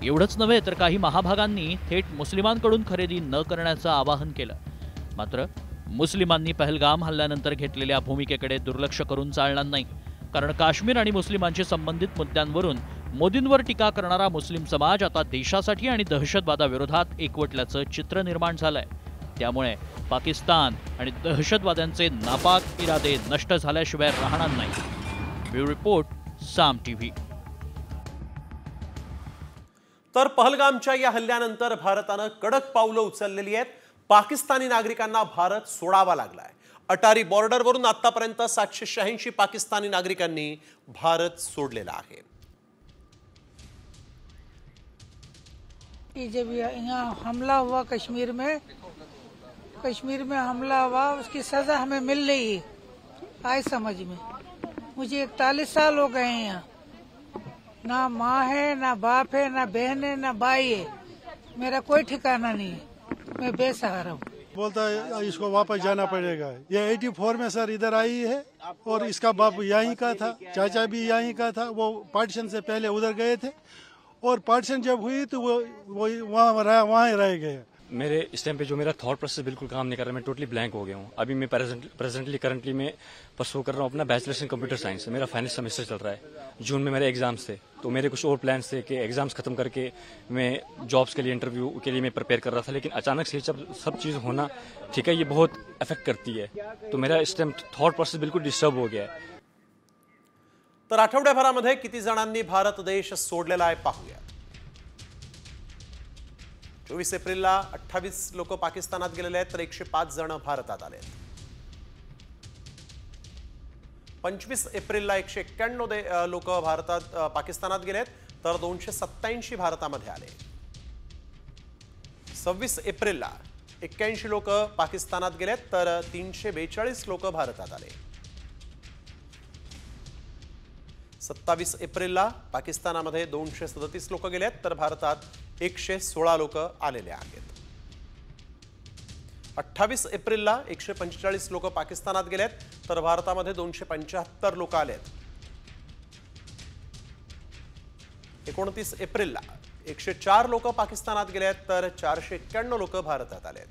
S6: एवढंच नव्हे तर काही महाभागांनी थेट मुस्लिमांकडून खरेदी न करण्याचं आवाहन केलं. मात्र मुस्लिमांनी पहलगाम हल्ल्यानंतर घेतलेल्या भूमिकेकडे दुर्लक्ष करून चालणार नाही, कारण काश्मीर आणि मुस्लिमांशी संबंधित मुद्द्यांवरून मोदींवर टीका करणारा मुस्लिम समाज आता देशासाठी आणि दहशतवादाविरोधात एकवटल्याचं चित्र निर्माण झालंय. त्यामुळे पाकिस्तान आणि दहशतवाद्यांचे नापाक इरादे नष्ट झाल्याशिवाय राहणार नाही. ब्युरो रिपोर्ट, साम टीव्ही.
S1: तर पहलगामच्या या हल्ल्यानंतर भारतानं कडक पावलं उचललेली आहेत. पाकिस्तानी नागरिकांना भारत सोडावा लागलाय. अटारी बॉर्डरवरून आतापर्यंत 786 पाकिस्तानी नागरिकांनी भारत सोडलेला आहे.
S17: जब यहाँ हमला हुआ कश्मीर में हमला हुआ, उसकी सजा हमें मिल रही है. आए समझ में, मुझे 41 साल हो गए हैं यहाँ. ना माँ है, ना बाप है, ना बहन है, ना भाई है. मेरा कोई ठिकाना नहीं है. मैं बेसहारा हूँ.
S18: बोलता है इसको वापस जाना पड़ेगा. ये 84 में सर इधर आई है और इसका बाप यहीं का था, चाचा भी यहीं का था. वो पार्टीशन से पहले उधर गए थे और पार्टीशन जब हुई तो वो वहाँ रह गए.
S19: मेरे इस टाइम पे जो मेरा थॉट प्रोसेस बिल्कुल काम नहीं कर रहा. मैं टोटली ब्लैंक हो गया हूँ. अभी मैं करंटली मैं परसू कर रहा हूँ अपना बैचलर्स इन कंप्यूटर साइंस. मेरा फाइनल सेमेस्टर चल रहा है. जून में मेरे एग्जाम्स थे, तो मेरे कुछ और प्लान्स थे कि एग्जाम्स खत्म करके मैं जॉब्स के लिए इंटरव्यू के लिए मैं प्रिपेयर कर रहा था. लेकिन अचानक से सब चीज़ होना, ठीक है, ये बहुत अफेक्ट करती है. तो मेरा इस टाइम थॉट प्रोसेस बिल्कुल डिस्टर्ब हो गया है.
S1: तर आठवड्याभरामध्ये किती जणांनी भारत देश सोडलेला आहे पाहूया. 24 एप्रिलला 28 लोक पाकिस्तानात गेलेले आहेत, तर 105 जण भारतात आले. 25 एप्रिलला 191 लोक पाकिस्तानात गेलेत, तर 287 भारतामध्ये आले. 26 एप्रिलला 81 लोक पाकिस्तानात गेलेत, तर 342 लोक भारतात आले. 27 एप्रिलला पाकिस्तानामध्ये 237 लोक गेलेत, तर भारतात 116 लोक आलेले आहेत. 28 एप्रिलला 145 लोक पाकिस्तानात गेलेत, तर भारतामध्ये 275 लोक आलेत. 29 एप्रिलला 104 लोक पाकिस्तानात गेलेत, तर 491 लोक भारतात आलेत.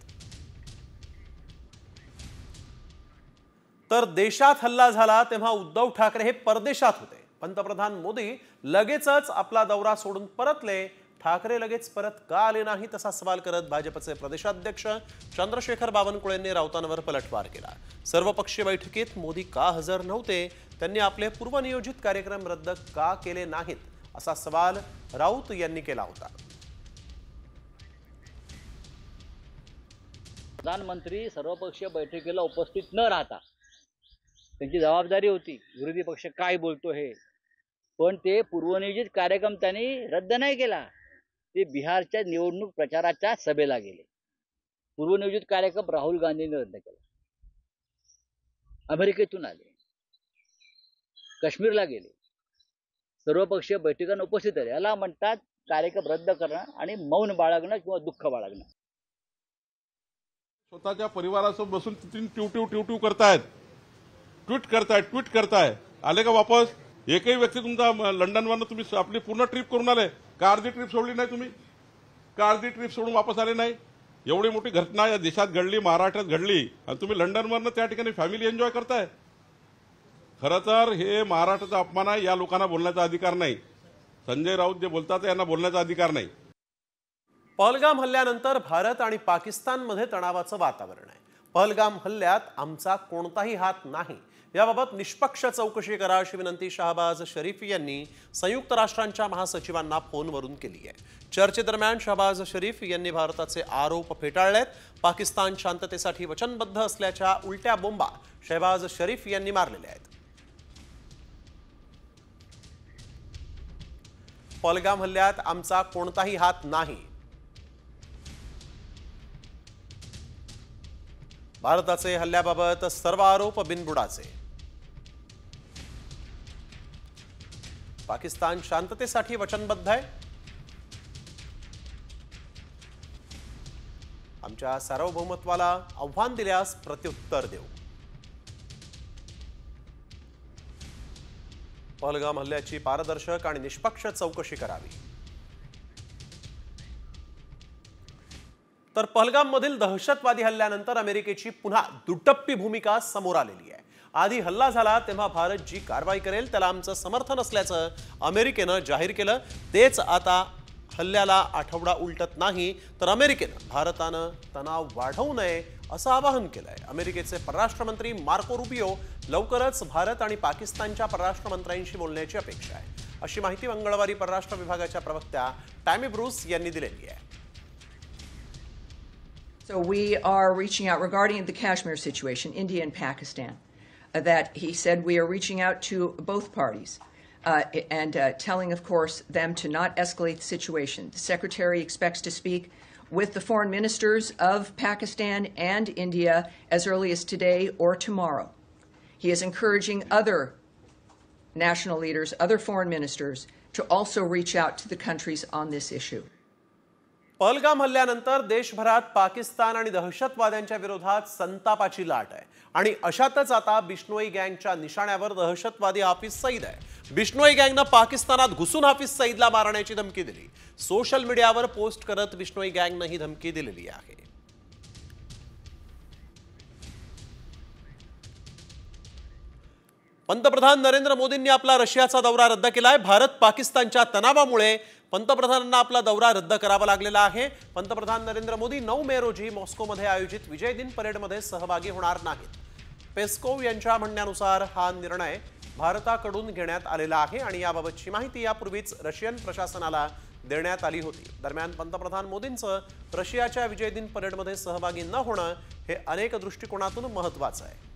S1: तर देशात हल्ला झाला तेव्हा उद्धव ठाकरे हे परदेशात होते. पंतप्रधान मोदी लगेचच आपला दौरा सोडून परतले, ठाकरे लगेच परत का आले नाही तसा सवाल करत भाजपचे प्रदेशाध्यक्ष चंद्रशेखर बावनकुळेंनी राऊतांवर पलटवार केला. सर्वपक्षीय बैठकीत मोदी का हजर नव्हते, त्यांनी आपले पूर्वनियोजित कार्यक्रम रद्द का केले नाहीत असा सवाल राऊत यांनी केला होता.
S20: प्रधानमंत्री सर्वपक्षीय बैठकीला उपस्थित न राहता त्यांची जबाबदारी होती विरोधी पक्ष काय बोलतो हे, पण ते पूर्वनियोजित कार्यक्रम त्यांनी रद्द नाही केला. ते बिहारच्या निवडणूक प्रचाराच्या सभेला गेले. पूर्वनियोजित कार्यक्रम राहुल गांधींनी रद्द केला. अमेरिकेतून आले, काश्मीरला गेले, सर्वपक्षीय बैठकांना उपस्थित राहिले. याला म्हणतात कार्यक्रम रद्द करणं आणि मौन बाळगणं किंवा दुःख बाळगणं.
S21: स्वतःच्या परिवारासोबत बसून ट्यूट्यू करतायत, ट्विट करताय. आले का वापस? एकही व्यक्ती तुमचा लंडनवरनं तुम्ही आपली पूर्ण ट्रिप करून आले का? अर्धी ट्रिप सोडली नाही तुम्ही का? अर्धी ट्रिप सोडून वापस आले नाही? एवढी मोठी घटना या देशात घडली, महाराष्ट्रात घडली, आणि तुम्ही लंडनवरनं त्या ठिकाणी फॅमिली एन्जॉय करताय. खरं तर हे महाराष्ट्राचा अपमान आहे. या लोकांना बोलण्याचा अधिकार नाही. संजय राऊत जे बोलतात यांना बोलण्याचा अधिकार नाही.
S1: पहलगाम हल्ल्यानंतर भारत आणि पाकिस्तानमध्ये तणावाचं वातावरण आहे. पहलगाम हल्ल्यात आमचा कोणताही हात नाही, याबाबत निष्पक्ष चौकशी करा अशी विनंती शहबाज शरीफ यांनी संयुक्त राष्ट्रांच्या महासचिवांना फोनवरून केली आहे. चर्चेदरम्यान शहबाज शरीफ यांनी भारताचे आरोप फेटाळलेत. पाकिस्तान शांततेसाठी वचनबद्ध असल्याच्या उलट्या बोंबा शहबाज शरीफ यांनी मारलेल्या आहेत. पहलगाम हल्ल्यात आमचा कोणताही हात नाही. भारताचे हल्ल्याबाबत सर्व आरोप बिनबुडाचे. पाकिस्तान शांततेसाठी वचनबद्ध आहे. आमच्या सार्वभौमत्वाला आव्हान दिल्यास प्रत्युत्तर देऊ. पहलगाम हल्ल्याची पारदर्शक आणि निष्पक्ष चौकशी करावी. तर पहलगाममधील दहशतवादी हल्ल्यानंतर अमेरिकेची पुन्हा दुटप्पी भूमिका समोर आलेली आहे. आधी हल्ला झाला तेव्हा भारत जी कारवाई करेल त्याला आमचं समर्थन असल्याचं अमेरिकेनं जाहीर केलं. तेच आता हल्ल्याला आठवडा उलटत नाही तर अमेरिकेनं भारतानं तणाव वाढवू नये असं आवाहन केलंय. अमेरिकेचे परराष्ट्र मंत्री मार्को रुबियो लवकरच भारत आणि पाकिस्तानच्या परराष्ट्र मंत्र्यांशी बोलण्याची अपेक्षा आहे अशी माहिती मंगळवारी परराष्ट्र विभागाच्या प्रवक्त्या टॅमी ब्रूस यांनी दिलेली आहे.
S22: So we are reaching out regarding the Kashmir situation, India and Pakistan, that he said we are reaching out to both parties and telling, of course, them to not escalate the situation. The Secretary expects to speak with the foreign ministers of Pakistan and India as early as today or tomorrow. He is encouraging other national leaders, other foreign ministers, to also reach out to the countries on this issue.
S1: Pahalgam हल्ल्यानंतर देशभरात पाकिस्तान आणि दहशतवाद्यांच्या विरोधात संतापाची लाट आहे आणि अशातच आता बिश्नोई गँगच्या निशाण्यावर दहशतवादी हाफिज सईद आहे. बिश्नोई गँगनं पाकिस्तानात घुसून हाफिज सईदला मारण्याची धमकी दिली. सोशल मीडियावर पोस्ट करत बिश्नोई गँगनं ही धमकी दिलेली आहे. पंतप्रधान नरेंद्र मोदींनी आपला रशियाचा दौरा रद्द केलाय. भारत पाकिस्तानच्या तणावामुळे पंतप्रधानांना आपला दौरा रद्द करावा लागलेला आहे. पंतप्रधान नरेंद्र मोदी 9 मे रोजी मॉस्कोमध्ये आयोजित विजय दिन परेडमध्ये सहभागी होणार नाहीत. पेस्कोव यांच्या म्हणण्यानुसार हा निर्णय भारताकडून घेण्यात आलेला आहे आणि याबाबतची माहिती यापूर्वीच रशियन प्रशासनाला देण्यात आली होती. दरम्यान पंतप्रधान मोदींचं रशियाच्या विजय दिन परेडमध्ये सहभागी न होणं हे अनेक दृष्टिकोनातून महत्त्वाचं आहे.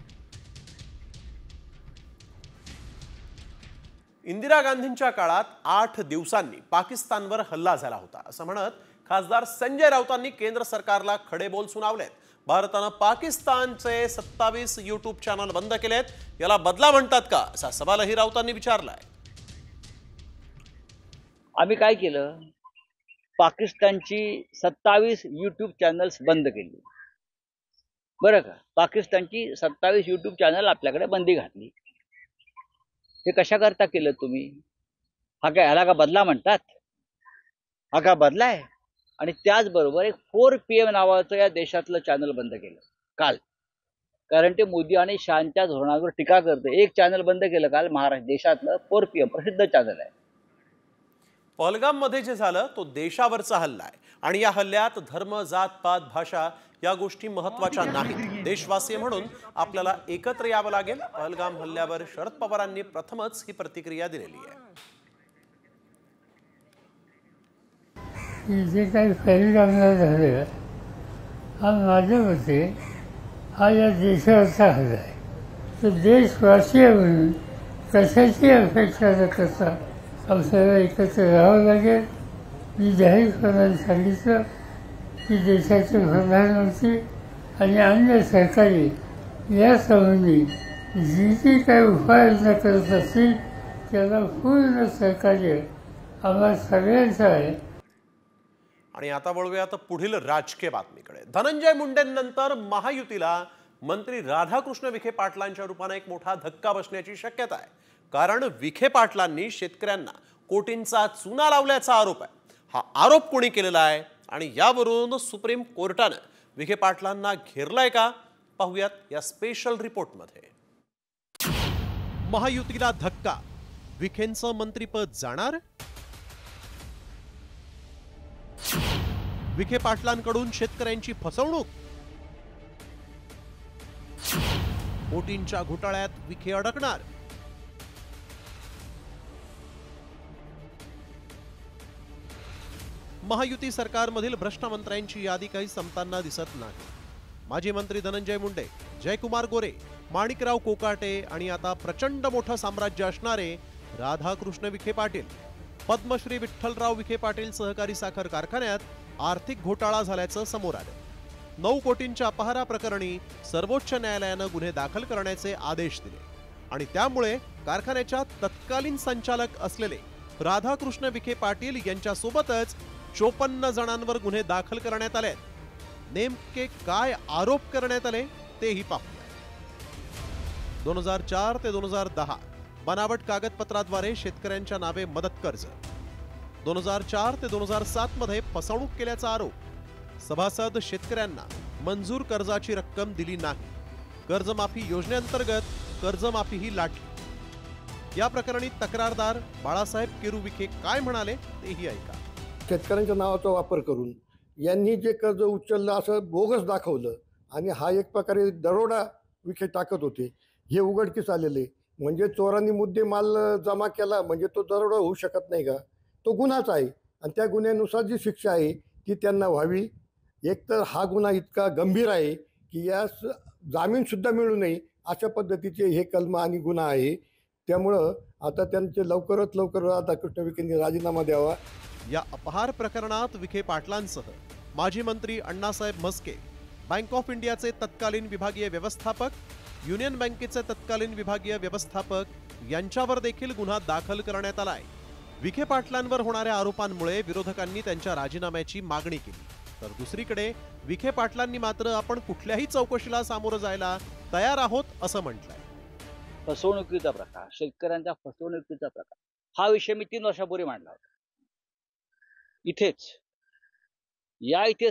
S1: इंदिरा गांधींच्या काळात 8 दिवसांनी पाकिस्तानवर हल्ला झाला होता असं म्हणत खासदार संजय राऊतांनी केंद्र सरकारला खडेबोल सुनावलेत. भारतानं पाकिस्तानचे 27 YouTube चॅनल बंद केलेत. याला बदला म्हणतात का असा सवालही राऊतांनी विचारलाय.
S20: आम्ही काय केलं? पाकिस्तानची 27 YouTube चॅनल्स बंद केली. बरं का? पाकिस्तानची 27 YouTube चॅनल आपल्याकडे बंदी घातली. हे कशा करता केलं तुम्ही? ह्याला का बदला म्हणतात? हा का बदला आहे? आणि त्याचबरोबर एक 4 PM नावाचं या देशातलं चॅनल बंद केलं काल, कारण ते मोदी आणि शहांच्या धोरणावर टीका करते. एक चॅनल बंद केलं काल महाराष्ट्र देशातलं 4 PM प्रसिद्ध चॅनल आहे.
S1: पहलगाममध्ये जे झालं तो देशावरचा हल्ला आहे आणि या हल्ल्यात धर्म, जात, पात, भाषा या गोष्टी महत्त्वाच्या नाहीत. देशवासी म्हणून आपल्याला एकत्र यावं लागेल. पहलगाम हल्ल्यावर शरद पवारांनी प्रथमच ही प्रतिक्रिया दिलेली आहे.
S2: जे काही पहलगामला झालं हा माझ्या मते हा या देशावरचा हल्ला आहे. तर देशवासी म्हणून कशाची अपेक्षा न करता आपल्याला एकत्र राहावं लागेल. मी जाहीरपणाने सांगितलं की देशाचे प्रधानमंत्री आणि अन्य सरकारी यासंबंधी जी काही उपाययोजना करत असतील त्याला पूर्ण सहकार्य आम्हा सगळ्यांचं आहे.
S1: आणि आता वळूयात पुढील राजकीय बातमीकडे. धनंजय मुंडेंनंतर महायुतीला मंत्री राधाकृष्ण विखे पाटलांच्या रूपाने एक मोठा धक्का बसण्याची शक्यता आहे. कारण विखे पाटलांनी शेतकऱ्यांना कोटींचा चुना लावल्याचा आरोप आहे. हा आरोप कोणी केलेला आहे आणि यावरून सुप्रीम कोर्टाने विखे पाटलांना घेरलाय का, पाहूयात या स्पेशल रिपोर्टमध्ये. महायुतीला धक्का, विखेंचं मंत्रीपद जाणार. विखे पाटलांकडून शेतकऱ्यांची फसवणूक. कोटींच्या घोटाळ्यात विखे अडकणार. महायुती सरकारमधील भ्रष्ट मंत्र्यांची यादी काही संपताना दिसत नाही. माजी मंत्री धनंजय मुंडे, जयकुमार गोरे, माणिकराव कोकाटे आणि आता प्रचंड मोठं साम्राज्य असणारे राधाकृष्ण विखे पाटील. पद्मश्री विठ्ठलराव विखे पाटील सहकारी साखर कारखान्यात आर्थिक घोटाळा झाल्याचं समोर आलं. 9 कोटींच्या अपहारा प्रकरणी सर्वोच्च न्यायालयानं गुन्हे दाखल करण्याचे आदेश दिले आणि त्यामुळे कारखान्याच्या तत्कालीन संचालक असलेले राधाकृष्ण विखे पाटील यांच्यासोबतच 54 जणांवर गुन्हे दाखल करण्यात आले. नेमके काय आरोप करण्यात आले तेही पाहूया. 2004 ते 2010 बनावट कागदपत्राद्वारे शेतकऱ्यांच्या नावे मदत कर्ज. 2004 ते 2007 मध्ये फसवणूक केल्याचा आरोप. सभासद शेतकऱ्यांना मंजूर कर्जाची रक्कम दिली नाही. कर्जमाफी योजनेअंतर्गत कर्जमाफी ही लाटली. या प्रकरणी तक्रारदार बाळासाहेब केरू विखे काय म्हणाले तेही ऐका.
S3: शेतकऱ्यांच्या नावाचा वापर करून यांनी जे कर्ज उचललं असं बोगस दाखवलं आणि हा एक प्रकारे दरोडा विखे टाकत होते हे उघडकीस आलेले. म्हणजे चोरांनी मुद्देमाल जमा केला म्हणजे तो दरोडा होऊ शकत नाही का? तो गुन्हाच आहे आणि त्या गुन्ह्यानुसार जी शिक्षा आहे ती त्यांना व्हावी. एकतर हा गुन्हा इतका गंभीर आहे की यास जामीनसुद्धा मिळू नये अशा पद्धतीचे हे कलम आणि गुन्हा आहे. त्यामुळं आता त्यांचे लवकरात लवकर राधाकृष्ण विखेंनी राजीनामा द्यावा.
S1: या अपहार प्रकरणात विखे पाटलांसह माजी मंत्री अण्णासाहेब म्हस्के, बँक ऑफ इंडियाचे तत्कालीन विभागीय व्यवस्थापक, युनियन बँकेचे तत्कालीन विभागीय व्यवस्थापक यांच्यावर देखील गुन्हा दाखल करण्यात आलाय. विखे पाटलांवर होणाऱ्या आरोपांमुळे विरोधकांनी त्यांच्या राजीनाम्याची मागणी केली. तर दुसरीकडे विखे पाटलांनी मात्र आपण कुठल्याही चौकशीला सामोरं जायला तयार आहोत असं म्हटलंय.
S20: फसवणुकीचा प्रकार, शेतकऱ्यांच्या फसवणुकीचा प्रकार हा विषय मी 3 वर्षापूर्वी मांडला होता. इथेच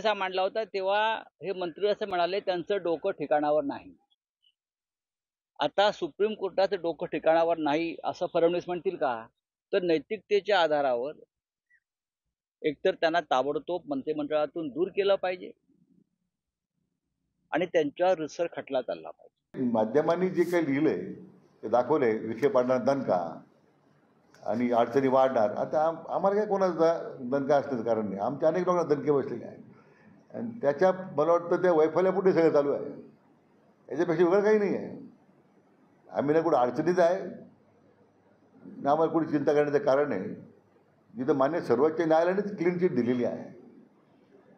S20: हा मांडला होता. तेव्हा हे मंत्री असं म्हणाले त्यांचं डोकं ठिकाणावर नाही. आता सुप्रीम कोर्टाचं डोकं ठिकाणावर नाही असं फडणवीस म्हणतील का? तर नैतिकतेच्या आधारावर एकतर त्यांना ताबडतोब मंत्रिमंडळातून दूर केलं पाहिजे आणि त्यांच्यावर रिसर खटला चालला पाहिजे.
S23: माध्यमांनी जे काही लिहिलंय ते दाखवले विखे पाटलांना दणका आणि अडचणी वाढणार. आता आम्हाला काय कोणाचा दणका असण्याचं कारण नाही. आमच्या अनेक लोकांना दणके बसलेले आहेत आणि त्याच्या मला वाटतं त्या वैफल्यापुढे सगळं चालू आहे. याच्यापेक्षा वेगळं काही नाही आहे. आम्ही ना कुठं अडचणीत आहे ना आम्हाला कुठे चिंता करण्याचं कारण आहे. जिथं मान्य सर्वोच्च न्यायालयानेच क्लीन चिट दिलेली आहे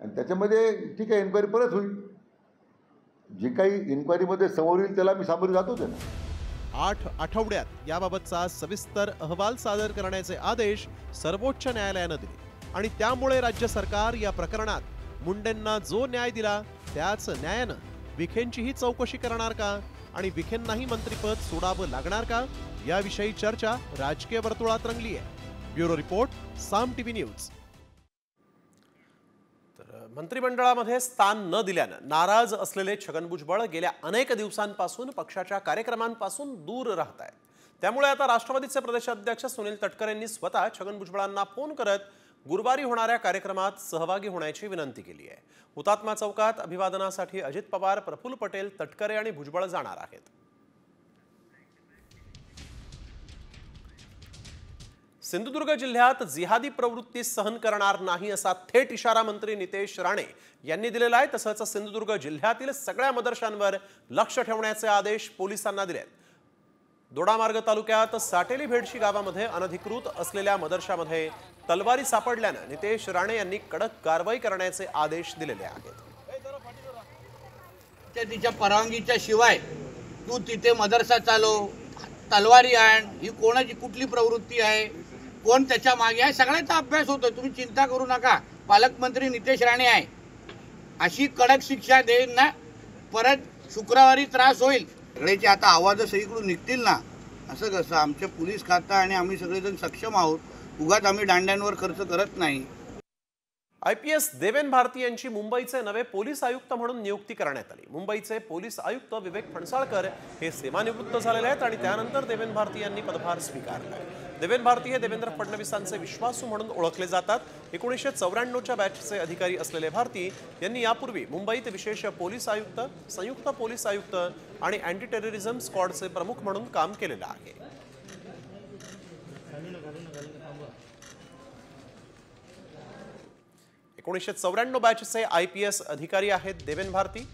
S23: आणि त्याच्यामध्ये ठीक आहे इन्क्वायरी परत होईल. जे काही इन्क्वायरीमध्ये समोर येईल त्याला आम्ही सामोरे जातोच आहे ना.
S1: 8 आठवड्यात याबाबतचा सविस्तर अहवाल सादर करण्याचे आदेश सर्वोच्च न्यायालयानं दिले आणि त्यामुळे राज्य सरकार या प्रकरणात मुंडेंना जो न्याय दिला त्याच न्यायानं विखेंचीही चौकशी करणार का आणि विखेंनाही मंत्रिपद सोडावं लागणार का याविषयी चर्चा राजकीय वर्तुळात रंगली आहे. ब्युरो रिपोर्ट, साम टीव्ही न्यूज. मंत्रिमंडळामध्ये स्थान न दिल्यानं नाराज असलेले छगन भुजबळ गेल्या अनेक दिवसांपासून पक्षाच्या कार्यक्रमांपासून दूर राहत आहेत. त्यामुळे आता राष्ट्रवादीचे प्रदेशाध्यक्ष सुनील तटकरे यांनी स्वतः छगन भुजबळांना फोन करत गुरुवारी होणाऱ्या कार्यक्रमात सहभागी होण्याची विनंती केली आहे। हुतात्मा चौकात अभिवादनासाठी अजित पवार, प्रफुल्ल पटेल, तटकरे आणि भुजबळ जाणार आहेत। सिंधुदुर्ग जिल्ह्यात जिहादी प्रवृत्ती सहन करणार नाही असा थेट इशारा मंत्री नितेश राणे यांनी दिलेला आहे। तसंच सिंधुदुर्ग जिल्ह्यातील सगळ्या मदरशांवर लक्ष ठेवण्याचे आदेश पोलिसांना दिले आहेत। दोडामार्ग तालुक्यात साटेली भेडशी गावामध्ये अनधिकृत असलेल्या मदरशामध्ये तलवारी सापडल्यानं नितेश राणे यांनी कडक कारवाई करण्याचे आदेश दिलेले आहेत।
S4: तिच्या परवानगीच्या शिवाय तू तिथे मदरसा चालव, तलवारी आण, ही कोणाची कुठली प्रवृत्ती आहे, कोण त्याच्या मागे आहे, सगळ्याचा अभ्यास होतोय। तुम्ही चिंता करू नका, पालकमंत्री नितेश राणे आहे, अशी कडक शिक्षा देईन ना, परत शुक्रवारी त्रास होईल। सगळ्याचे आता आवाज सगळीकडून निघतील ना, असं कसं आमचे पोलीस खातं आणि आम्ही सगळेजण सक्षम आहोत, उगाच आम्ही दांड्यांवर खर्च करत नाही।
S1: IPS देवेन भारती यांची मुंबईचे नवे पोलीस आयुक्त म्हणून नियुक्ती करण्यात आली। मुंबईचे पोलीस आयुक्त विवेक फणसाळकर हे सेवानिवृत्त झालेले आहेत आणि त्यानंतर देवेन भारती यांनी पदभार स्वीकारला। देवेन भारती हे देवेंद्र फडणवीसांचे विश्वासू म्हणून ओळखले जातात। 1994च्या बॅचचे अधिकारी असलेले भारती यांनी यापूर्वी मुंबईत विशेष पोलीस आयुक्त, संयुक्त पोलीस आयुक्त आणि अँटी टेररिझम स्क्वॉडचे प्रमुख म्हणून काम केलेलं आहे। 1994 बॅचचे IPS अधिकारी आहेत देवेन भारती,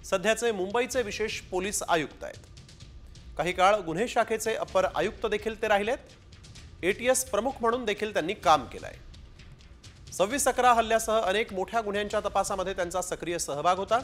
S1: सध्याचे मुंबईचे विशेष पोलीस आयुक्त आहेत। काही काळ गुन्हे शाखेचे अपर आयुक्त देखील ते राहिलेत। ATS प्रमुख म्हणून देखील त्यांनी काम केलंय। 26/11 हल्ल्यासह अनेक मोठ्या गुन्ह्यांच्या तपासामध्ये त्यांचा सक्रिय सहभाग होता।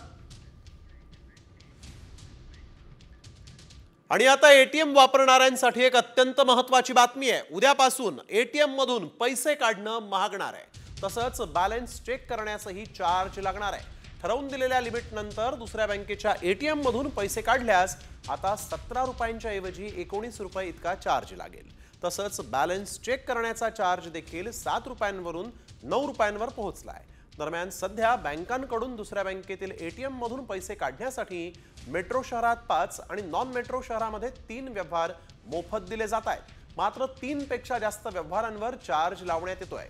S1: आणि आता ATM वापरणाऱ्यांसाठी एक अत्यंत महत्त्वाची बातमी आहे। उद्यापासून ATM मधून पैसे काढणं महागणार आहे। तसंच बॅलन्स चेक करण्यासही चार्ज लागणार आहे। ठरवून दिलेल्या लिमिट नंतर दुसऱ्या बँकेच्या ATM मधून पैसे काढल्यास आता 17 रुपयांच्या ऐवजी 19 रुपये इतका चार्ज लागेल। तसंच बॅलन्स चेक करण्याचा चार्ज देखील 7 रुपयांवरून 9 रुपयांवर पोहोचलाय। दरम्यान सध्या बँकांकडून दुसऱ्या बँकेतील ATM मधून पैसे काढण्यासाठी मेट्रो शहरात 5 आणि नॉन मेट्रो शहरामध्ये 3 व्यवहार मोफत दिले जात आहेत। मात्र 3 पेक्षा जास्त व्यवहारांवर चार्ज लावण्यात येतोय।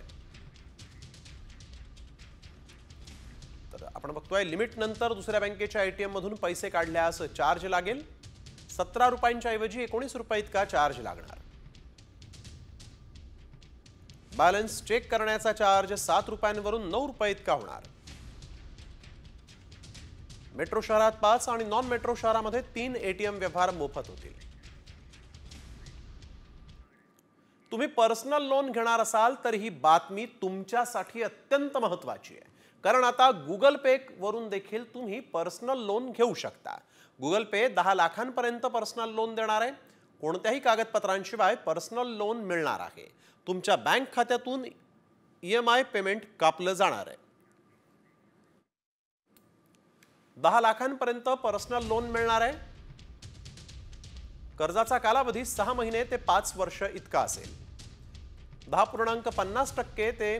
S1: तर आपण बघतोय लिमिट नंतर दुसऱ्या बँकेच्या ATM मधून पैसे काढल्यास चार्ज लागेल। 17 रुपयांच्या ऐवजी 19 रुपये इतका चार्ज लागणार। बॅलन्स चेक करण्याचा चार्ज 7 रुपयांवरून 9 रुपये इतका होणार। मेट्रो शहरात 5 आणि नॉन मेट्रो शहरामध्ये 3 ATM व्यवहार मोफत होतील। तुम्ही पर्सनल लोन घेणार असाल तर ही बातमी तुमच्यासाठी अत्यंत महत्त्वाची आहे, कारण आता गुगल पे वरून देखील तुम्ही पर्सनल लोन घेऊ शकता। गुगल पे 10 लाखांपर्यंत पर्सनल लोन देणार आहे। कोणत्याही कागदपत्रांशिवाय पर्सनल लोन मिळणार आहे। तुमच्या बँक खात्यातून EMI पेमेंट कापलं जाणार आहे। 10 लाखांपर्यंत पर्सनल लोन मिळणार आहे। कर्जाचा कालावधी 6 महिने ते 5 वर्ष इतका असेल। 10.50% ते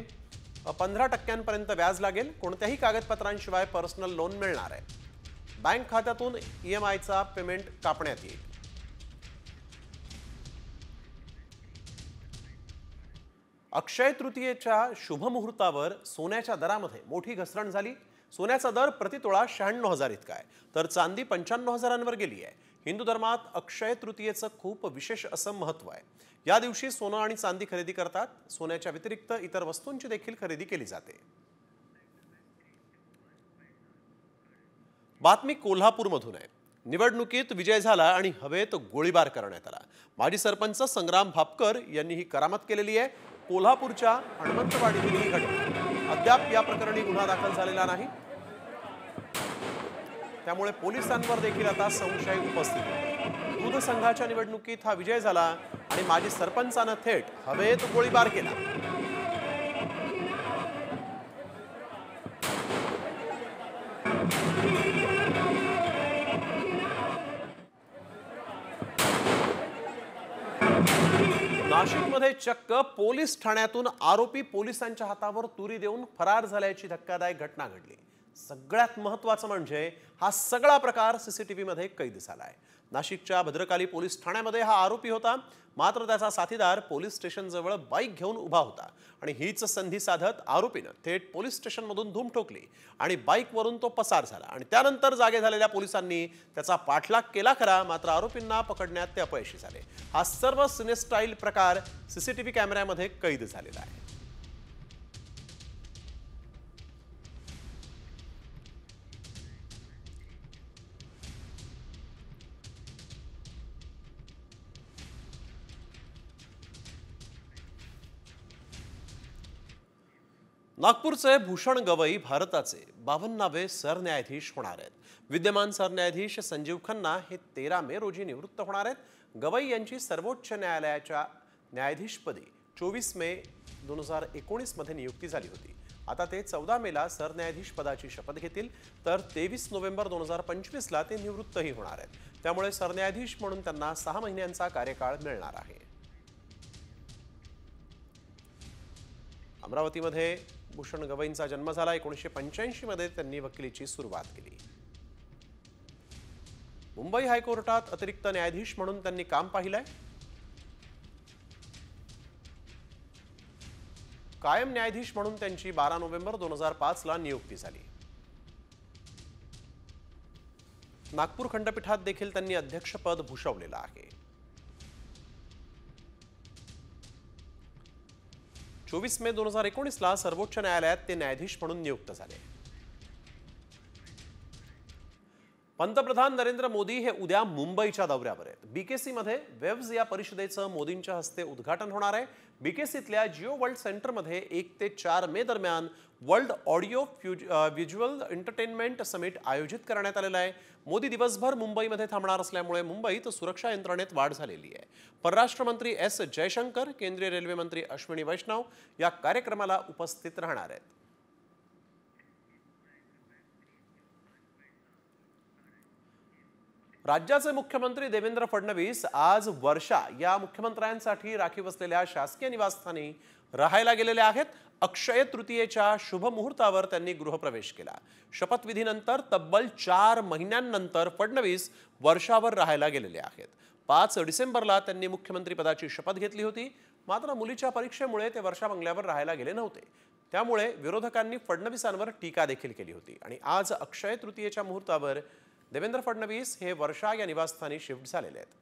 S1: 15% व्याज लागेल। कोणत्याही कागदपत्रांशिवाय पर्सनल लोन मिळणार आहे। बँक खात्यातून EMIचा पेमेंट कापण्यात येईल। अक्षय तृतीयेच्या शुभ मुहूर्तावर सोन्याच्या दरामध्ये मोठी घसरण झाली। सोन्याचा दर प्रतितोळा 96,000 इतका आहे, तर चांदी 95,000 गेली आहे। हिंदू धर्मात अक्षय तृतीयेचं खूप विशेष असं महत्त्व आहे। या दिवशी सोनं आणि चांदी खरेदी करतात। सोन्याच्या व्यतिरिक्त इतर वस्तूंची देखील खरेदी केली जाते। बातमी कोल्हापूरमधून आहे। निवडणुकीत विजय झाला आणि हवेत गोळीबार करण्यात आला। माजी सरपंच संग्राम भापकर यांनी ही करामत केलेली आहे। कोल्हापूरच्या हनुमंतवाडीतील ही घटना। अद्याप या प्रकरणी गुन्हा दाखल झालेला नाही, त्यामुळे पोलिसांवर देखील आता संशय उपस्थित आहे। दूध संघाच्या निवडणुकीत हा विजय झाला आणि माजी सरपंचानं थेट हवेत गोळीबार केला। नाशिकमध्ये चक्क पोलीस ठाण्यातून आरोपी पोलिसांच्या हातावर तुरी देऊन फरार झाल्याची धक्कादायक घटना घडली। सगळ्यात महत्त्वाचं म्हणजे हा सगळा प्रकार CCTV मध्ये कैद झालाय। नाशिकच्या भद्रकाली पोलीस ठाण्यामध्ये हा आरोपी होता, मात्र त्याचा साथीदार पोलीस स्टेशनजवळ बाईक घेऊन उभा होता आणि हीच संधी साधत आरोपीनं थेट पोलीस स्टेशनमधून धूम ठोकली आणि बाईकवरून तो पसार झाला आणि त्यानंतर जागे झालेल्या पोलिसांनी त्याचा पाठलाग केला खरा, मात्र आरोपींना पकडण्यात ते अपयशी झाले। हा सर्व सिनेस्टाईल प्रकार सीसीटीव्ही कॅमेऱ्यामध्ये कैद झालेला आहे। नागपूरचे भूषण गवई भारताचे 52वे सरन्यायाधीश होणार आहेत। विद्यमान सरन्यायाधीश संजीव खन्ना हे 13 मे रोजी निवृत्त होणार आहेत। गवई यांची सर्वोच्च न्यायालयाच्या न्यायाधीशपदी 24 मे 2019 मध्ये नियुक्ती झाली होती। आता ते 14 मेला सरन्यायाधीश पदाची शपथ घेतील, तर 23 नोव्हेंबर 2025 ला ते निवृत्तही होणार आहेत। त्यामुळे सरन्यायाधीश म्हणून त्यांना 6 महिन्यांचा कार्यकाळ मिळणार आहे। अमरावतीमध्ये भूषण गवईंचा जन्म झाला। 1985 मध्ये त्यांनी वकिलीची सुरुवात केली। मुंबई हायकोर्टात अतिरिक्त न्यायाधीश म्हणून त्यांनी काम पाहिलंय। कायम न्यायाधीश म्हणून त्यांची 12 नोव्हेंबर 2005 ला नियुक्ती झाली। नागपूर खंडपीठात देखील त्यांनी अध्यक्षपद भूषवलेलं आहे। 24 मे 2019 ला सर्वोच्च न्यायालयात ते न्यायाधीश म्हणून नियुक्त झाले। पंतप्रधान नरेंद्र मोदी हे उद्या मुंबईच्या दौऱ्यावर आहेत। बीकेसी मध्ये वेव्स या परिषदेचं मोदींच्या हस्ते उद्घाटन होणार आहे। बीकेसीतल्या जिओ वर्ल्ड सेंटरमध्ये 1 ते 4 मे दरम्यान world audio visual entertainment summit आयोजित करण्यात आलेलं आहे। मोदी दिवसभर मुंबईमध्ये थांबणार असल्यामुळे मुंबईत सुरक्षा यंत्रणेत वाढ झालेली आहे। परराष्ट्र मंत्री एस जयशंकर, केंद्रीय रेल्वे मंत्री अश्विनी वैष्णव या कार्यक्रमाला उपस्थित राहणार आहेत। राज्याचे मुख्यमंत्री देवेंद्र फडणवीस आज वर्षा या मुख्यमंत्र्यांसाठी राखीव असलेल्या शासकीय निवासस्थानी राहायला गेलेले आहेत। अक्षय तृतीयेच्या शुभ मुहूर्तावर त्यांनी गृहप्रवेश केला। शपथविधीनंतर तब्बल 4 महिन्यांनंतर फडणवीस वर्षावर राहायला गेलेले आहेत। 5 डिसेंबरला त्यांनी मुख्यमंत्रीपदाची शपथ घेतली होती, मात्र मुलीच्या परीक्षेमुळे ते वर्षा बंगल्यावर राहायला गेले नव्हते। त्यामुळे विरोधकांनी फडणवीसांवर टीका देखील केली होती आणि आज अक्षय तृतीयेच्या मुहूर्तावर देवेंद्र फडणवीस हे वर्षा या निवासस्थानी शिफ्ट झालेले आहेत।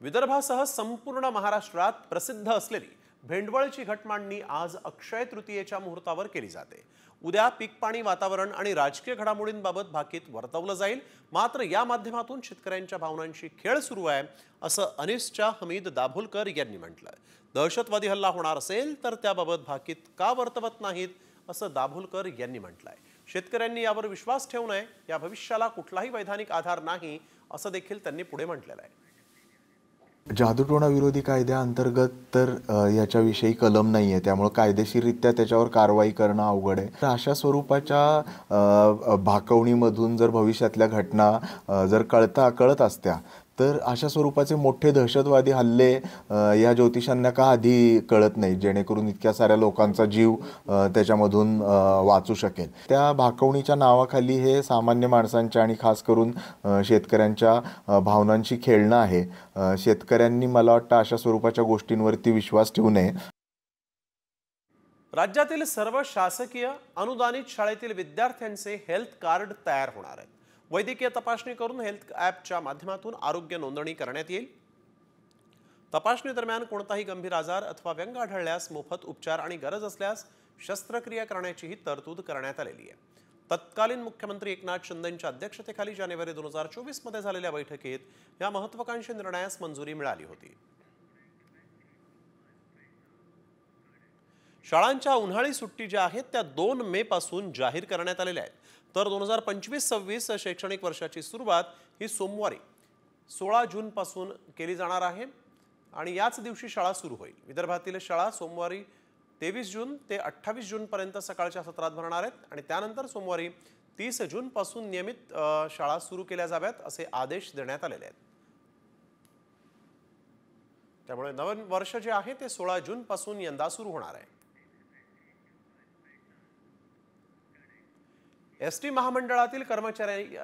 S1: विदर्भासह संपूर्ण महाराष्ट्रात प्रसिद्ध असलेली भेंडवळची घटमांडणी आज अक्षय तृतीयेच्या मुहूर्तावर केली जाते। उद्या पीक पाणी वातावरण आणि राजकीय घडामोडींबाबत भाकीत वर्तवलं जाईल, मात्र या माध्यमातून शेतकऱ्यांच्या भावनांशी खेळ सुरू आहे असं अनिसच्या हमीद दाभोलकर यांनी म्हटलं। दहशतवादी हल्ला होणार असेल तर त्याबाबत भाकीत का वर्तवत नाहीत असं दाभोलकर यांनी म्हटलंय। शेतकऱ्यांनी यावर विश्वास ठेवू नये, या भविष्याला कुठलाही वैधानिक आधार नाही असं देखील त्यांनी पुढे म्हटलेलं आहे।
S5: जादूटोणा विरोधी कायद्याअंतर्गत तर याच्याविषयी कलम नाही आहे, त्यामुळे कायदेशीररित्या त्याच्यावर कारवाई करणं अवघड आहे। तर अशा स्वरूपाच्या भाकवणीमधून जर भविष्यातल्या घटना जर कळत असत्या तर अशा स्वरूपाचे मोठे दहशतवादी हल्ले या ज्योतिषांना का आधी कळत नाही, जेणेकरून इतक्या साऱ्या लोकांचा जीव त्याच्यामधून वाचू शकेल। त्या भाकवणीच्या नावाखाली हे सामान्य माणसांच्या आणि खास करून शेतकऱ्यांच्या भावनांशी खेळणं आहे। शेतकऱ्यांनी मला वाटतं अशा स्वरूपाच्या गोष्टींवरती विश्वास ठेवू नये।
S1: राज्यातील सर्व शासकीय अनुदानित शाळेतील विद्यार्थ्यांचे हेल्थ कार्ड तयार होणार आहेत। वैद्यकीय तपासणी करून हेल्थ ॲपच्या माध्यमातून आरोग्य नोंदणी करण्यात येईल। तपासणी दरम्यान कोणताही गंभीर आजार अथवा व्यंग आढळल्यास मोफत उपचार आणि गरज असल्यास शस्त्रक्रिया करण्याचीही तरतूद करण्यात आलेली आहे। तत्कालीन मुख्यमंत्री एकनाथ शिंदेंच्या अध्यक्षतेखाली जानेवारी 2024 मध्ये झालेल्या बैठकीत या महत्त्वाकांक्षी निर्णयास मंजुरी मिळाली होती। शाळांच्या उन्हाळी सुट्टी ज्या आहेत त्या 2 मे पासून जाहीर करण्यात आलेल्या आहेत, तर 2025-26 शैक्षणिक वर्षाची सुरुवात ही सोमवारी 16 जून पासून केली जाणार आहे आणि याच दिवशी शाळा सुरू होईल। विदर्भातील शाळा सोमवारी 23 जून ते 28 जून पर्यंत सकाळच्या सत्रात भरणार आहेत आणि त्यानंतर सोमवारी 30 जून पासून नियमित शाळा सुरू केल्या जाव्यात असे आदेश देण्यात आलेले आहेत। त्यामुळे नवीन वर्ष जे आहे ते 16 जून पासून यंदा सुरू होणार आहे। एसटी महामंडळातील कर्मचारी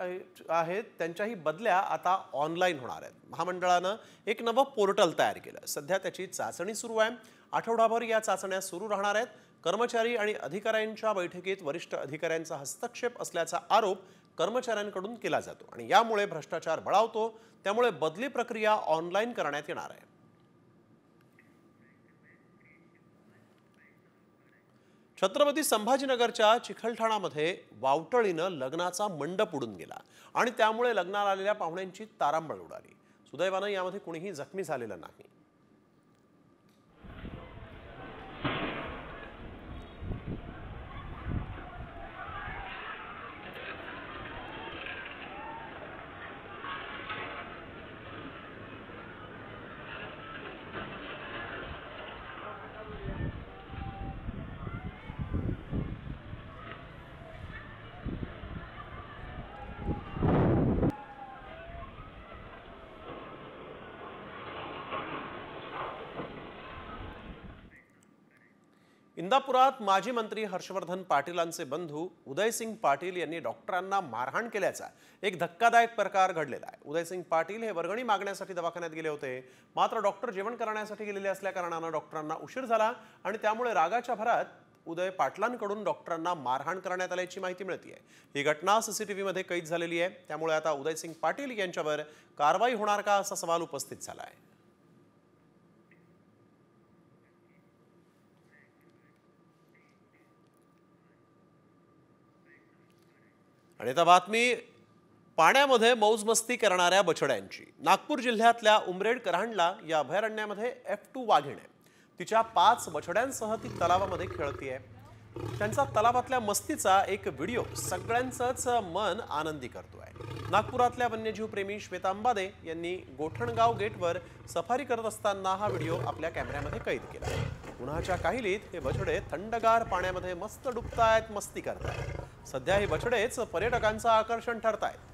S1: आहेत त्यांच्याही बदल्या आता ऑनलाईन होणार आहेत। महामंडळानं एक नवं पोर्टल तयार केलं। सध्या त्याची चाचणी सुरू आहे। आठवडाभर या चाचण्या सुरू राहणार आहेत। कर्मचारी आणि अधिकाऱ्यांच्या बैठकीत वरिष्ठ अधिकाऱ्यांचा हस्तक्षेप असल्याचा आरोप कर्मचाऱ्यांकडून केला जातो आणि यामुळे भ्रष्टाचार बळावतो। त्यामुळे बदली प्रक्रिया ऑनलाईन करण्यात येणार आहे। छत्रपती संभाजीनगरच्या चिखलठाणामध्ये वावटळीनं लग्नाचा मंडप उडून गेला आणि त्यामुळे लग्नाला आलेल्या पाहुण्यांची तारांबळ उडाली। सुदैवानं यामध्ये कुणीही जखमी झालेलं नाही। इंदापुरात माजी मंत्री हर्षवर्धन पाटीलांचे बंधू उदयसिंग पाटील यांनी डॉक्टरांना मारहाण केल्याचा एक धक्कादायक प्रकार घडलेला आहे। उदयसिंग पाटील हे वर्गणी मागण्यासाठी दवाखान्यात गेले होते, मात्र डॉक्टर जेवण करण्यासाठी गेलेले असल्या कारणाने डॉक्टरांना उशीर झाला आणि त्यामुळे रागाच्या भरात उदय पाटलांकडून डॉक्टरांना मारहाण करण्यात आल्याची माहिती मिळते आहे। ही घटना सीसीटीव्ही मध्ये कैद झालेली आहे। त्यामुळे आता उदयसिंग पाटील यांच्यावर कारवाई होणार का असा सवाल उपस्थित झाला आहे। आणि आता बातमी पाण्यामध्ये मौजमस्ती करणाऱ्या बछड्यांची। नागपूर जिल्ह्यातल्या उमरेड करहांडला या अभयारण्यामध्ये F2 वाघीण आहे। तिच्या 5 बछड्यांसह ती तलावामध्ये खेळतीये। त्यांचा तलावातल्या मस्तीचा एक व्हिडिओ सगळ्यांचंच मन आनंदी करतोय। नागपुरातल्या वन्यजीव प्रेमी श्वेता अंबादे यांनी गोठणगाव गेटवर सफारी करत असताना हा व्हिडिओ आपल्या कॅमेऱ्यामध्ये कैद केला। उन्हाच्या काहिलीत हे बछडे थंडगार पाण्यामध्ये मस्त डुबतायत, मस्ती करतायत। सध्या हे बछडेच पर्यटकांचं आकर्षण ठरतायत।